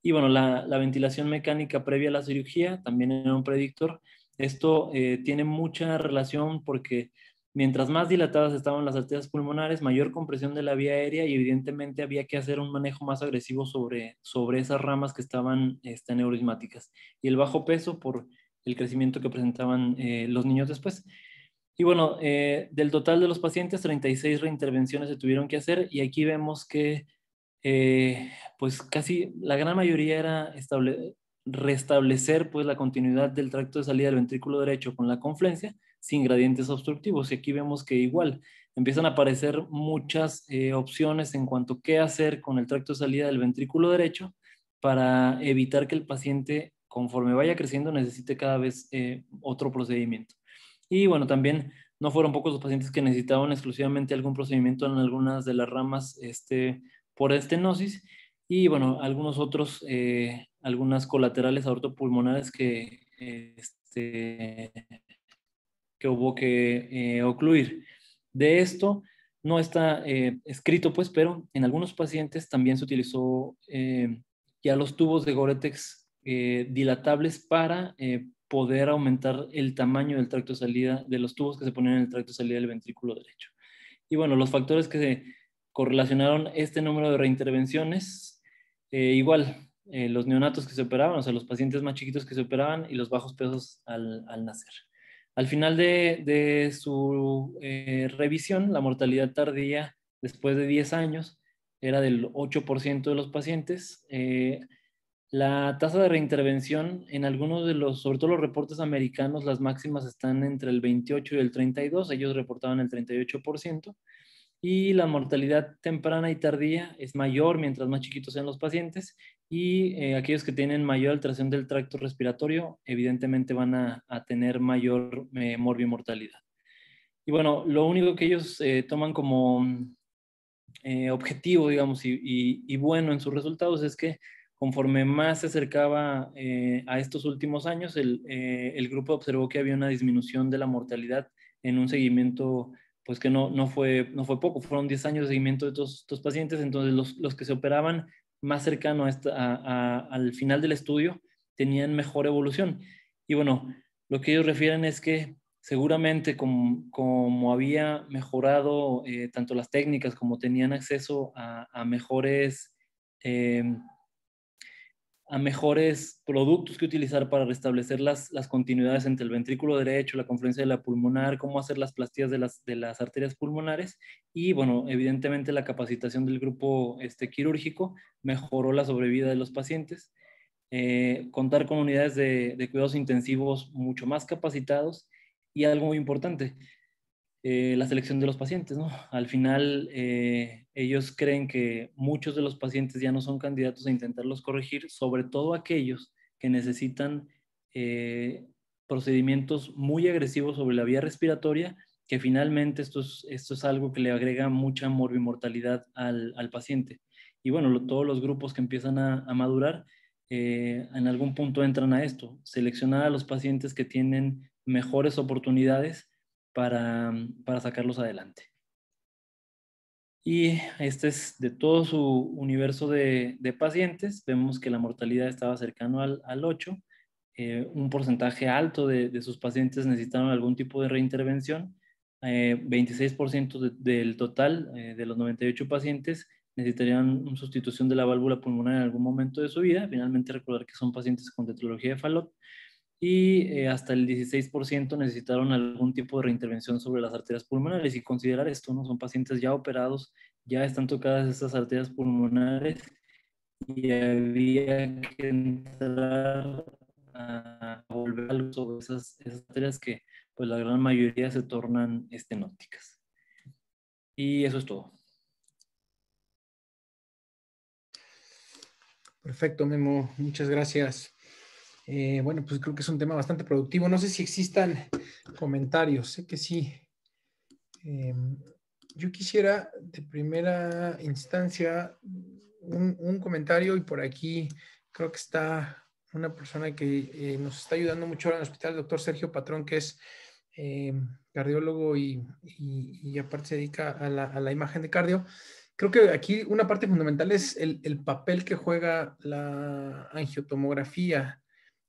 Y bueno, la ventilación mecánica previa a la cirugía también era un predictor. Esto tiene mucha relación porque mientras más dilatadas estaban las arterias pulmonares, mayor compresión de la vía aérea, y evidentemente había que hacer un manejo más agresivo sobre esas ramas que estaban aneurismáticas. Y el bajo peso por el crecimiento que presentaban los niños después. Y bueno, del total de los pacientes, 36 reintervenciones se tuvieron que hacer, y aquí vemos que pues casi la gran mayoría era restablecer pues la continuidad del tracto de salida del ventrículo derecho con la confluencia sin gradientes obstructivos. Y aquí vemos que igual empiezan a aparecer muchas opciones en cuanto a qué hacer con el tracto de salida del ventrículo derecho para evitar que el paciente, conforme vaya creciendo, necesite cada vez otro procedimiento. Y bueno, también no fueron pocos los pacientes que necesitaban exclusivamente algún procedimiento en algunas de las ramas por estenosis, y bueno, algunos otros, algunas colaterales aortopulmonares que hubo que ocluir. De esto no está escrito, pues, pero en algunos pacientes también se utilizó ya los tubos de Goretex dilatables para poder aumentar el tamaño del tracto de salida, de los tubos que se ponen en el tracto de salida del ventrículo derecho. Y bueno, los factores que se correlacionaron este número de reintervenciones, igual, los neonatos que se operaban, o sea, los pacientes más chiquitos que se operaban, y los bajos pesos al nacer. Al final de su revisión, la mortalidad tardía después de 10 años era del 8% de los pacientes. La tasa de reintervención en algunos de los, sobre todo los reportes americanos, las máximas están entre el 28 y el 32, ellos reportaban el 38%, y la mortalidad temprana y tardía es mayor mientras más chiquitos sean los pacientes, y aquellos que tienen mayor alteración del tracto respiratorio evidentemente van a tener mayor morbimortalidad. Y bueno, lo único que ellos toman como objetivo, digamos, y bueno en sus resultados es que conforme más se acercaba a estos últimos años, el grupo observó que había una disminución de la mortalidad en un seguimiento, pues que no fue poco, fueron 10 años de seguimiento de estos pacientes. Entonces los que se operaban más cercano al final del estudio tenían mejor evolución. Y bueno, lo que ellos refieren es que seguramente como había mejorado tanto las técnicas como tenían acceso a mejores eh, productos que utilizar para restablecer las continuidades entre el ventrículo derecho, la confluencia de la pulmonar, cómo hacer las plastías de las arterias pulmonares, y bueno, evidentemente la capacitación del grupo quirúrgico mejoró la sobrevida de los pacientes. Contar con unidades de cuidados intensivos mucho más capacitados, y algo muy importante, la selección de los pacientes, ¿no? Al final, ellos creen que muchos de los pacientes ya no son candidatos a intentarlos corregir, sobre todo aquellos que necesitan procedimientos muy agresivos sobre la vía respiratoria, que finalmente esto es algo que le agrega mucha morbimortalidad al paciente. Y bueno, todos los grupos que empiezan a madurar, en algún punto entran a esto, seleccionar a los pacientes que tienen mejores oportunidades para sacarlos adelante. Y este es de todo su universo de pacientes. Vemos que la mortalidad estaba cercano al 8. Un porcentaje alto de sus pacientes necesitaron algún tipo de reintervención. 26% del total de los 98 pacientes necesitarían una sustitución de la válvula pulmonar en algún momento de su vida. Finalmente, recordar que son pacientes con tetralogía de Fallot. y hasta el 16% necesitaron algún tipo de reintervención sobre las arterias pulmonares. Y considerar esto, ¿no? Son pacientes ya operados, ya están tocadas estas arterias pulmonares y había que entrar a volver algo sobre esas arterias que pues la gran mayoría se tornan estenóticas. Y eso es todo. Perfecto, Memo. Muchas gracias. Bueno, pues creo que es un tema bastante productivo. No sé si existan comentarios. Sé que sí. Yo quisiera de primera instancia un comentario y por aquí creo que está una persona que nos está ayudando mucho ahora en el hospital, el doctor Sergio Patrón, que es cardiólogo y aparte se dedica a la imagen de cardio. Creo que aquí una parte fundamental es el papel que juega la angiotomografía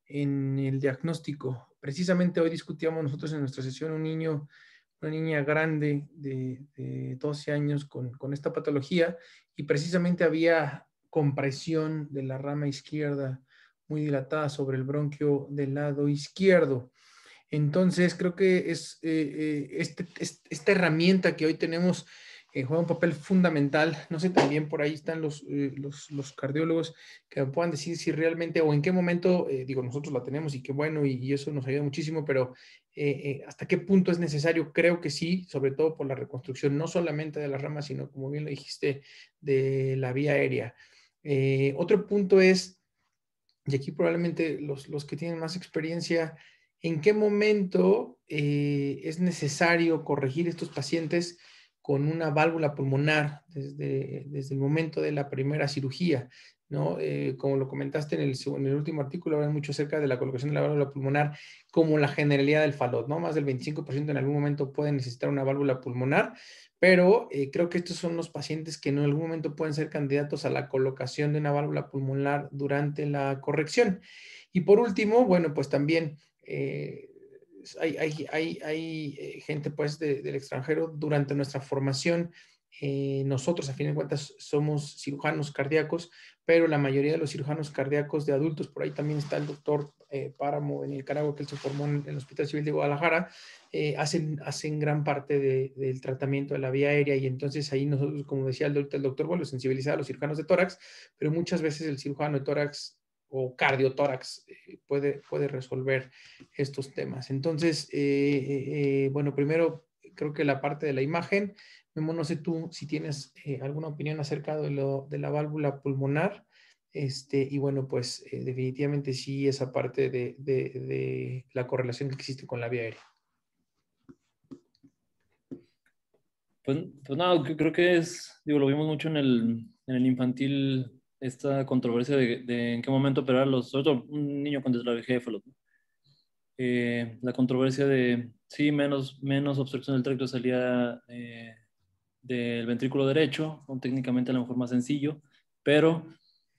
en el diagnóstico. Precisamente hoy discutíamos nosotros en nuestra sesión una niña grande de 12 años con esta patología y precisamente había compresión de la rama izquierda muy dilatada sobre el bronquio del lado izquierdo. Entonces, creo que esta herramienta que hoy tenemos juega un papel fundamental. No sé, también por ahí están los cardiólogos que me puedan decir si realmente o en qué momento, digo, nosotros la tenemos y qué bueno, y eso nos ayuda muchísimo, pero hasta qué punto es necesario. Creo que sí, sobre todo por la reconstrucción, no solamente de las ramas, sino, como bien lo dijiste, de la vía aérea. Otro punto es, y aquí probablemente los que tienen más experiencia, ¿en qué momento es necesario corregir estos pacientes con una válvula pulmonar desde el momento de la primera cirugía? ¿No? Como lo comentaste en el último artículo, hablan mucho acerca de la colocación de la válvula pulmonar como la generalidad del falot, ¿no? Más del 25% en algún momento pueden necesitar una válvula pulmonar, pero creo que estos son los pacientes que en algún momento pueden ser candidatos a la colocación de una válvula pulmonar durante la corrección. Y por último, bueno, pues también hay gente pues del extranjero durante nuestra formación. Nosotros, a fin de cuentas, somos cirujanos cardíacos, pero la mayoría de los cirujanos cardíacos de adultos, por ahí también está el doctor Páramo en Nicaragua, que él se formó en el Hospital Civil de Guadalajara, hacen gran parte del tratamiento de la vía aérea y entonces ahí nosotros, como decía el doctor, bueno, sensibilizar a los cirujanos de tórax, pero muchas veces el cirujano de tórax o cardiotórax puede resolver estos temas. Entonces, bueno, primero creo que la parte de la imagen, Memo, no sé tú si tienes alguna opinión acerca de la válvula pulmonar. Y bueno, pues definitivamente sí, esa parte de la correlación que existe con la vía aérea. Pues nada, creo que digo, lo vimos mucho en el infantil, esta controversia de en qué momento operar sobre todo un niño con tetraplegia de Fallot, ¿no? La controversia de, sí, menos obstrucción del tracto salía del ventrículo derecho, técnicamente a lo mejor más sencillo, pero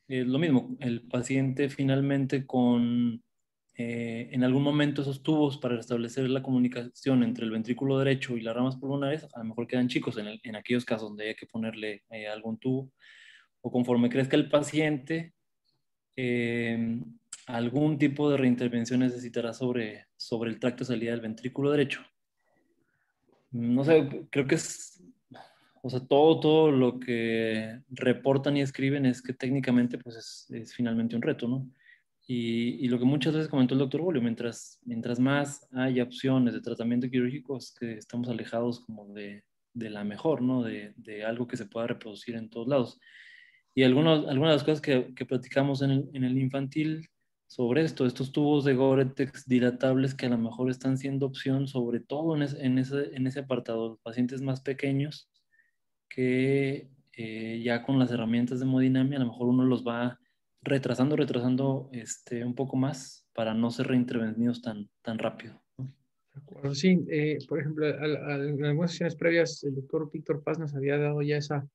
lo mismo, el paciente finalmente en algún momento esos tubos para restablecer la comunicación entre el ventrículo derecho y las ramas pulmonares, a lo mejor quedan chicos en aquellos casos donde hay que ponerle algún tubo, o conforme crezca el paciente, algún tipo de reintervención necesitará sobre el tracto de salida del ventrículo derecho. No sé, creo que o sea, todo lo que reportan y escriben es que técnicamente pues es finalmente un reto, ¿no? Y lo que muchas veces comentó el doctor Bolio, mientras más haya opciones de tratamiento quirúrgico, es que estamos alejados como de la mejor, ¿no? De algo que se pueda reproducir en todos lados. Y algunas de las cosas que platicamos en el infantil sobre estos tubos de Gore-Tex dilatables que a lo mejor están siendo opción, sobre todo en ese apartado, los pacientes más pequeños, que ya con las herramientas de hemodinamia a lo mejor uno los va retrasando un poco más para no ser reintervenidos tan rápido, ¿no? Bueno, sí, por ejemplo, en algunas sesiones previas, el doctor Víctor Paz nos había dado ya esa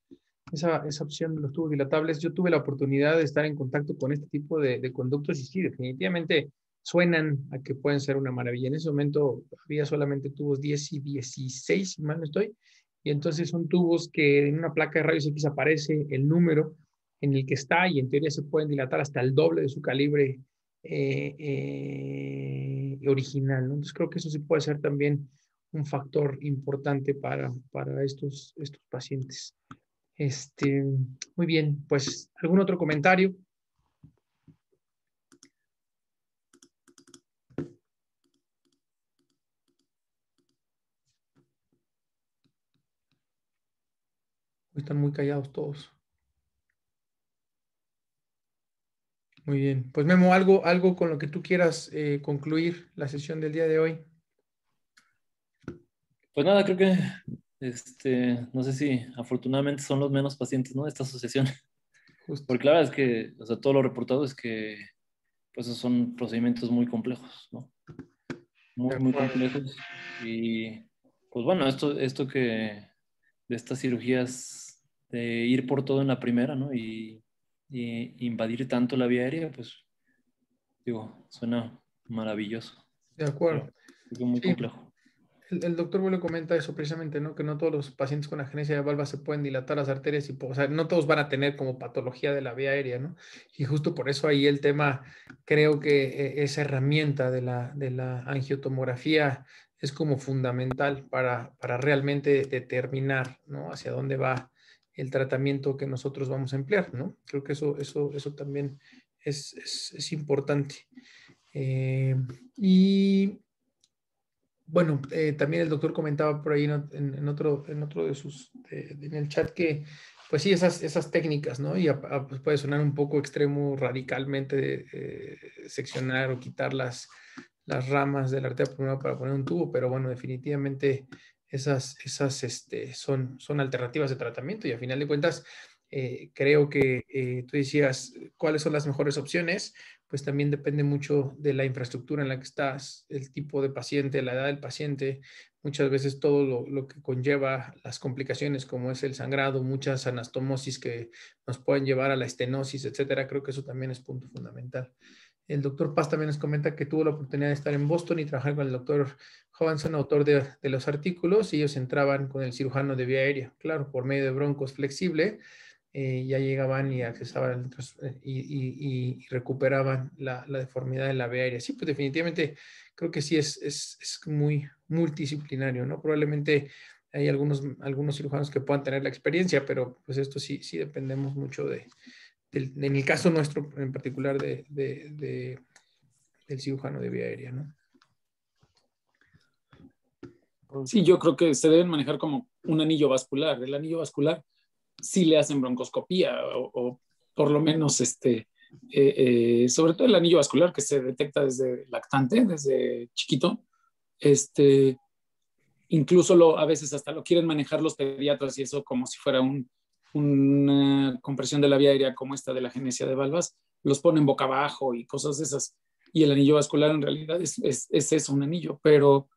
opción de los tubos dilatables. Yo tuve la oportunidad de estar en contacto con este tipo de conductos y sí, definitivamente suenan a que pueden ser una maravilla. En ese momento había solamente tubos 10 y 16, si mal no estoy, y entonces son tubos que en una placa de rayos X aparece el número en el que está y en teoría se pueden dilatar hasta el doble de su calibre original, ¿no? Entonces creo que eso sí puede ser también un factor importante para estos pacientes. Muy bien, pues, ¿algún otro comentario? Están muy callados todos. Muy bien. Pues Memo, algo con lo que tú quieras concluir la sesión del día de hoy. Pues nada, creo que no sé si afortunadamente son los menos pacientes, ¿no? De esta asociación. Justo. Porque la verdad es que, o sea, todo lo reportado es que, pues, son procedimientos muy complejos, ¿no? De Muy, muy acuerdo. complejos. Y, pues bueno, esto que, de estas cirugías, de ir por todo en la primera, ¿no? Y invadir tanto la vía aérea, pues, digo, suena maravilloso, De acuerdo. pero creo que muy Sí, complejo. el doctor Bueno comenta eso precisamente, ¿no? Que no todos los pacientes con agenesia de valva se pueden dilatar las arterias o sea, no todos van a tener como patología de la vía aérea, ¿no? Y justo por eso ahí el tema, creo que esa herramienta de la angiotomografía es como fundamental para realmente determinar, ¿no? Hacia dónde va el tratamiento que nosotros vamos a emplear, ¿no? Creo que eso también es importante. Y bueno, también el doctor comentaba por ahí en otro de en el chat que, pues sí, esas técnicas, ¿no? Y pues puede sonar un poco extremo radicalmente seccionar o quitar las ramas de la arteria pulmonar para poner un tubo, pero bueno, definitivamente son alternativas de tratamiento y a final de cuentas, creo que tú decías cuáles son las mejores opciones, pues también depende mucho de la infraestructura en la que estás, el tipo de paciente, la edad del paciente, muchas veces todo lo que conlleva las complicaciones como es el sangrado, muchas anastomosis que nos pueden llevar a la estenosis, etcétera. Creo que eso también es punto fundamental. El doctor Paz también nos comenta que tuvo la oportunidad de estar en Boston y trabajar con el doctor Johansson, autor de los artículos, y ellos entraban con el cirujano de vía aérea, claro, por medio de broncos flexible, ya llegaban y accesaban y recuperaban la deformidad de la vía aérea. Sí, pues definitivamente creo que sí es muy multidisciplinario, ¿no? Probablemente hay algunos cirujanos que puedan tener la experiencia, pero pues esto sí dependemos mucho en el caso nuestro en particular del cirujano de vía aérea, ¿no? Sí, yo creo que se deben manejar como un anillo vascular. El anillo vascular sí le hacen broncoscopía o por lo menos sobre todo el anillo vascular que se detecta desde lactante, desde chiquito, incluso a veces hasta lo quieren manejar los pediatras y eso como si fuera una compresión de la vía aérea como esta de la agenesia de valvas, los ponen boca abajo y cosas de esas. Y el anillo vascular en realidad es eso, un anillo, pero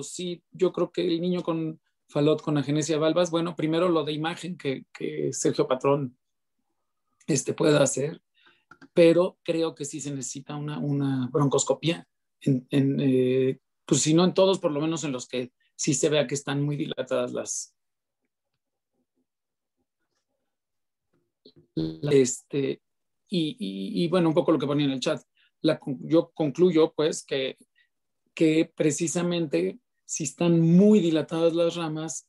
sí, yo creo que el niño con Falot con agenesia de valvas, bueno, primero lo de imagen que Sergio Patrón pueda hacer, pero creo que sí se necesita una broncoscopía, pues si no en todos, por lo menos en los que sí se vea que están muy dilatadas y bueno, un poco lo que ponía en el chat. Yo concluyo pues que precisamente si están muy dilatadas las ramas,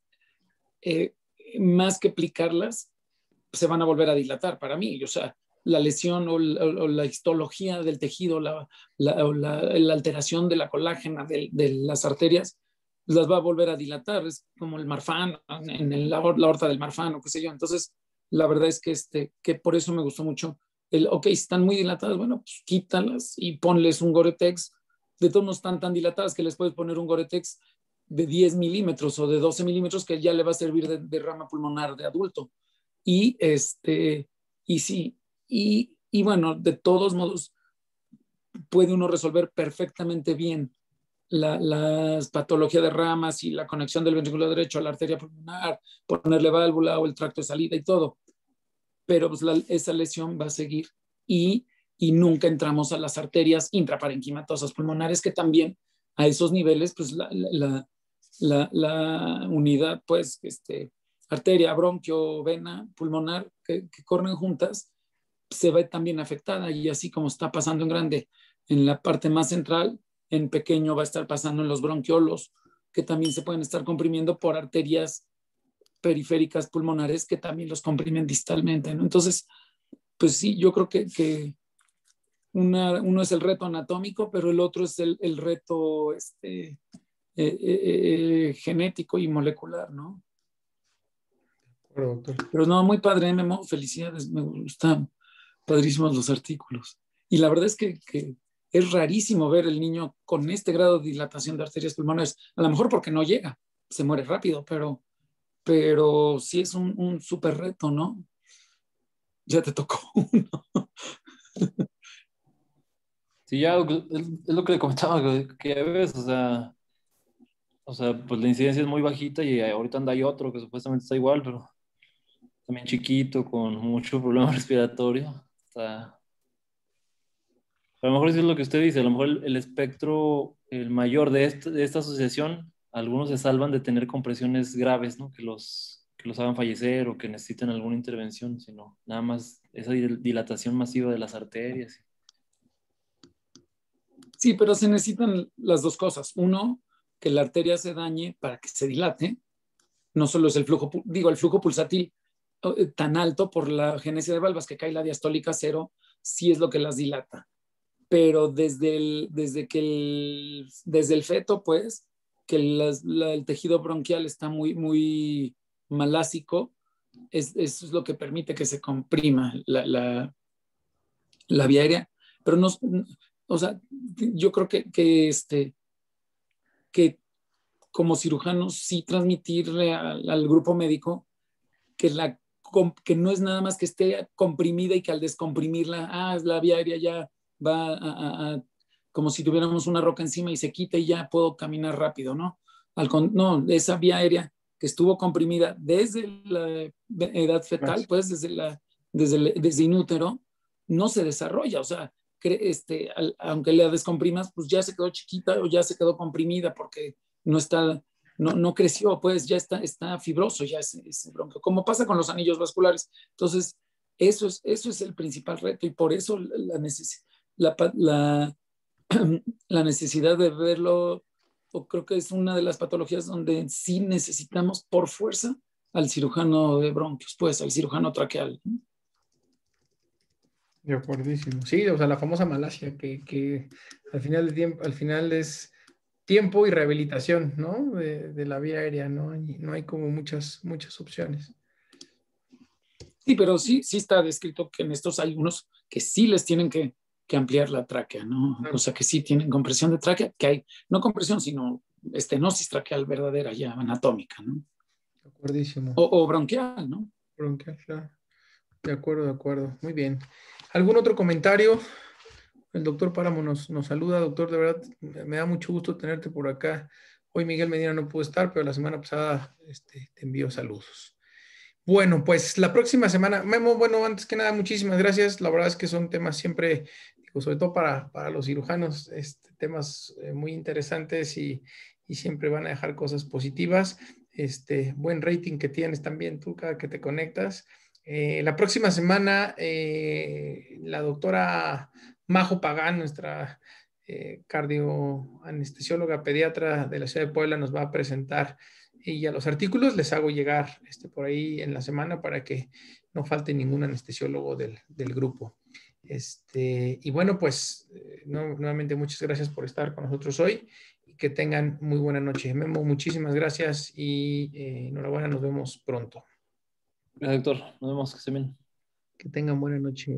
más que aplicarlas, se van a volver a dilatar para mí. O sea, la lesión o la histología del tejido, la alteración de la colágena de las arterias, las va a volver a dilatar. Es como el Marfan, la aorta del Marfan o qué sé yo. Entonces, la verdad es que por eso me gustó mucho ok, si están muy dilatadas, bueno, pues quítalas y ponles un Gore-Tex. De todos modos están tan dilatadas que les puedes poner un Gore-Tex de 10 milímetros o de 12 milímetros que ya le va a servir de rama pulmonar de adulto. Y, y sí, y bueno, de todos modos, puede uno resolver perfectamente bien las patologías de ramas y la conexión del ventrículo derecho a la arteria pulmonar, ponerle válvula o el tracto de salida y todo. Pero pues esa lesión va a seguir y nunca entramos a las arterias intraparenquimatosas pulmonares, que también a esos niveles, pues la unidad, pues, arteria, bronquio, vena, pulmonar, que corren juntas, se ve también afectada, y así como está pasando en grande en la parte más central, en pequeño va a estar pasando en los bronquiolos, que también se pueden estar comprimiendo por arterias periféricas pulmonares que también los comprimen distalmente, ¿no? Entonces, pues sí, yo creo que uno es el reto anatómico, pero el otro es el reto genético y molecular, ¿no? Bueno, doctor. Pero no, muy padre, Memo, felicidades, me gustan padrísimos los artículos. Y la verdad es que es rarísimo ver el niño con este grado de dilatación de arterias pulmonares, a lo mejor porque no llega, se muere rápido, pero sí es un súper reto, ¿no? Ya te tocó uno. Sí, ya es lo que le comentaba, que a veces, o sea, pues la incidencia es muy bajita y ahorita anda hay otro que supuestamente está igual, pero también chiquito, con mucho problema respiratorio. A lo mejor eso es lo que usted dice, a lo mejor el espectro, el mayor de esta asociación, algunos se salvan de tener compresiones graves, ¿no? Que los hagan fallecer o que necesiten alguna intervención, sino nada más esa dilatación masiva de las arterias. Sí, pero se necesitan las dos cosas. Uno, que la arteria se dañe para que se dilate. No solo es el flujo, digo, el flujo pulsátil tan alto por la genesia de valvas que cae la diastólica cero, sí es lo que las dilata. Pero desde el feto, pues, que el tejido bronquial está muy, muy malásico, eso es lo que permite que se comprima la vía aérea. Pero no, o sea, yo creo que como cirujanos sí transmitirle al grupo médico que, que no es nada más que esté comprimida y que al descomprimirla, la vía aérea ya va como si tuviéramos una roca encima y se quita y ya puedo caminar rápido, ¿no? No, esa vía aérea que estuvo comprimida desde la edad fetal, pues desde inútero, no se desarrolla, o sea, aunque la descomprimas, pues ya se quedó chiquita o ya se quedó comprimida porque no está, no creció, pues ya está fibroso ya ese bronquio, como pasa con los anillos vasculares. Entonces, eso es el principal reto y por eso la necesidad de verlo, o creo que es una de las patologías donde sí necesitamos por fuerza al cirujano de bronquios, pues al cirujano traqueal. De acuerdísimo. Sí, o sea, la famosa malasia que al final al final es tiempo y rehabilitación, ¿no? De la vía aérea, ¿no? No hay como muchas opciones. Sí, pero sí está descrito que en estos hay unos que sí les tienen que ampliar la tráquea, ¿no? O sea, que sí tienen compresión de tráquea, que hay, no compresión, sino estenosis traqueal verdadera ya anatómica, ¿no? De acuerdísimo. O bronquial, ¿no? Bronquial, claro. De acuerdo. Muy bien. ¿Algún otro comentario? El doctor Páramo nos saluda. Doctor, de verdad, me da mucho gusto tenerte por acá. Hoy Miguel Medina no pudo estar, pero la semana pasada te envío saludos. Bueno, pues la próxima semana, Memo, bueno, antes que nada, muchísimas gracias. La verdad es que son temas siempre, sobre todo para los cirujanos, temas muy interesantes y siempre van a dejar cosas positivas. Buen rating que tienes también tú cada que te conectas. La próxima semana, la doctora Majo Pagán, nuestra cardioanestesióloga pediatra de la ciudad de Puebla, nos va a presentar y a los artículos les hago llegar por ahí en la semana para que no falte ningún anestesiólogo del grupo. Y bueno, pues nuevamente muchas gracias por estar con nosotros hoy y que tengan muy buena noche. Memo, muchísimas gracias y enhorabuena, nos vemos pronto. Gracias, doctor. Nos vemos, que estén bien. Que tengan buena noche.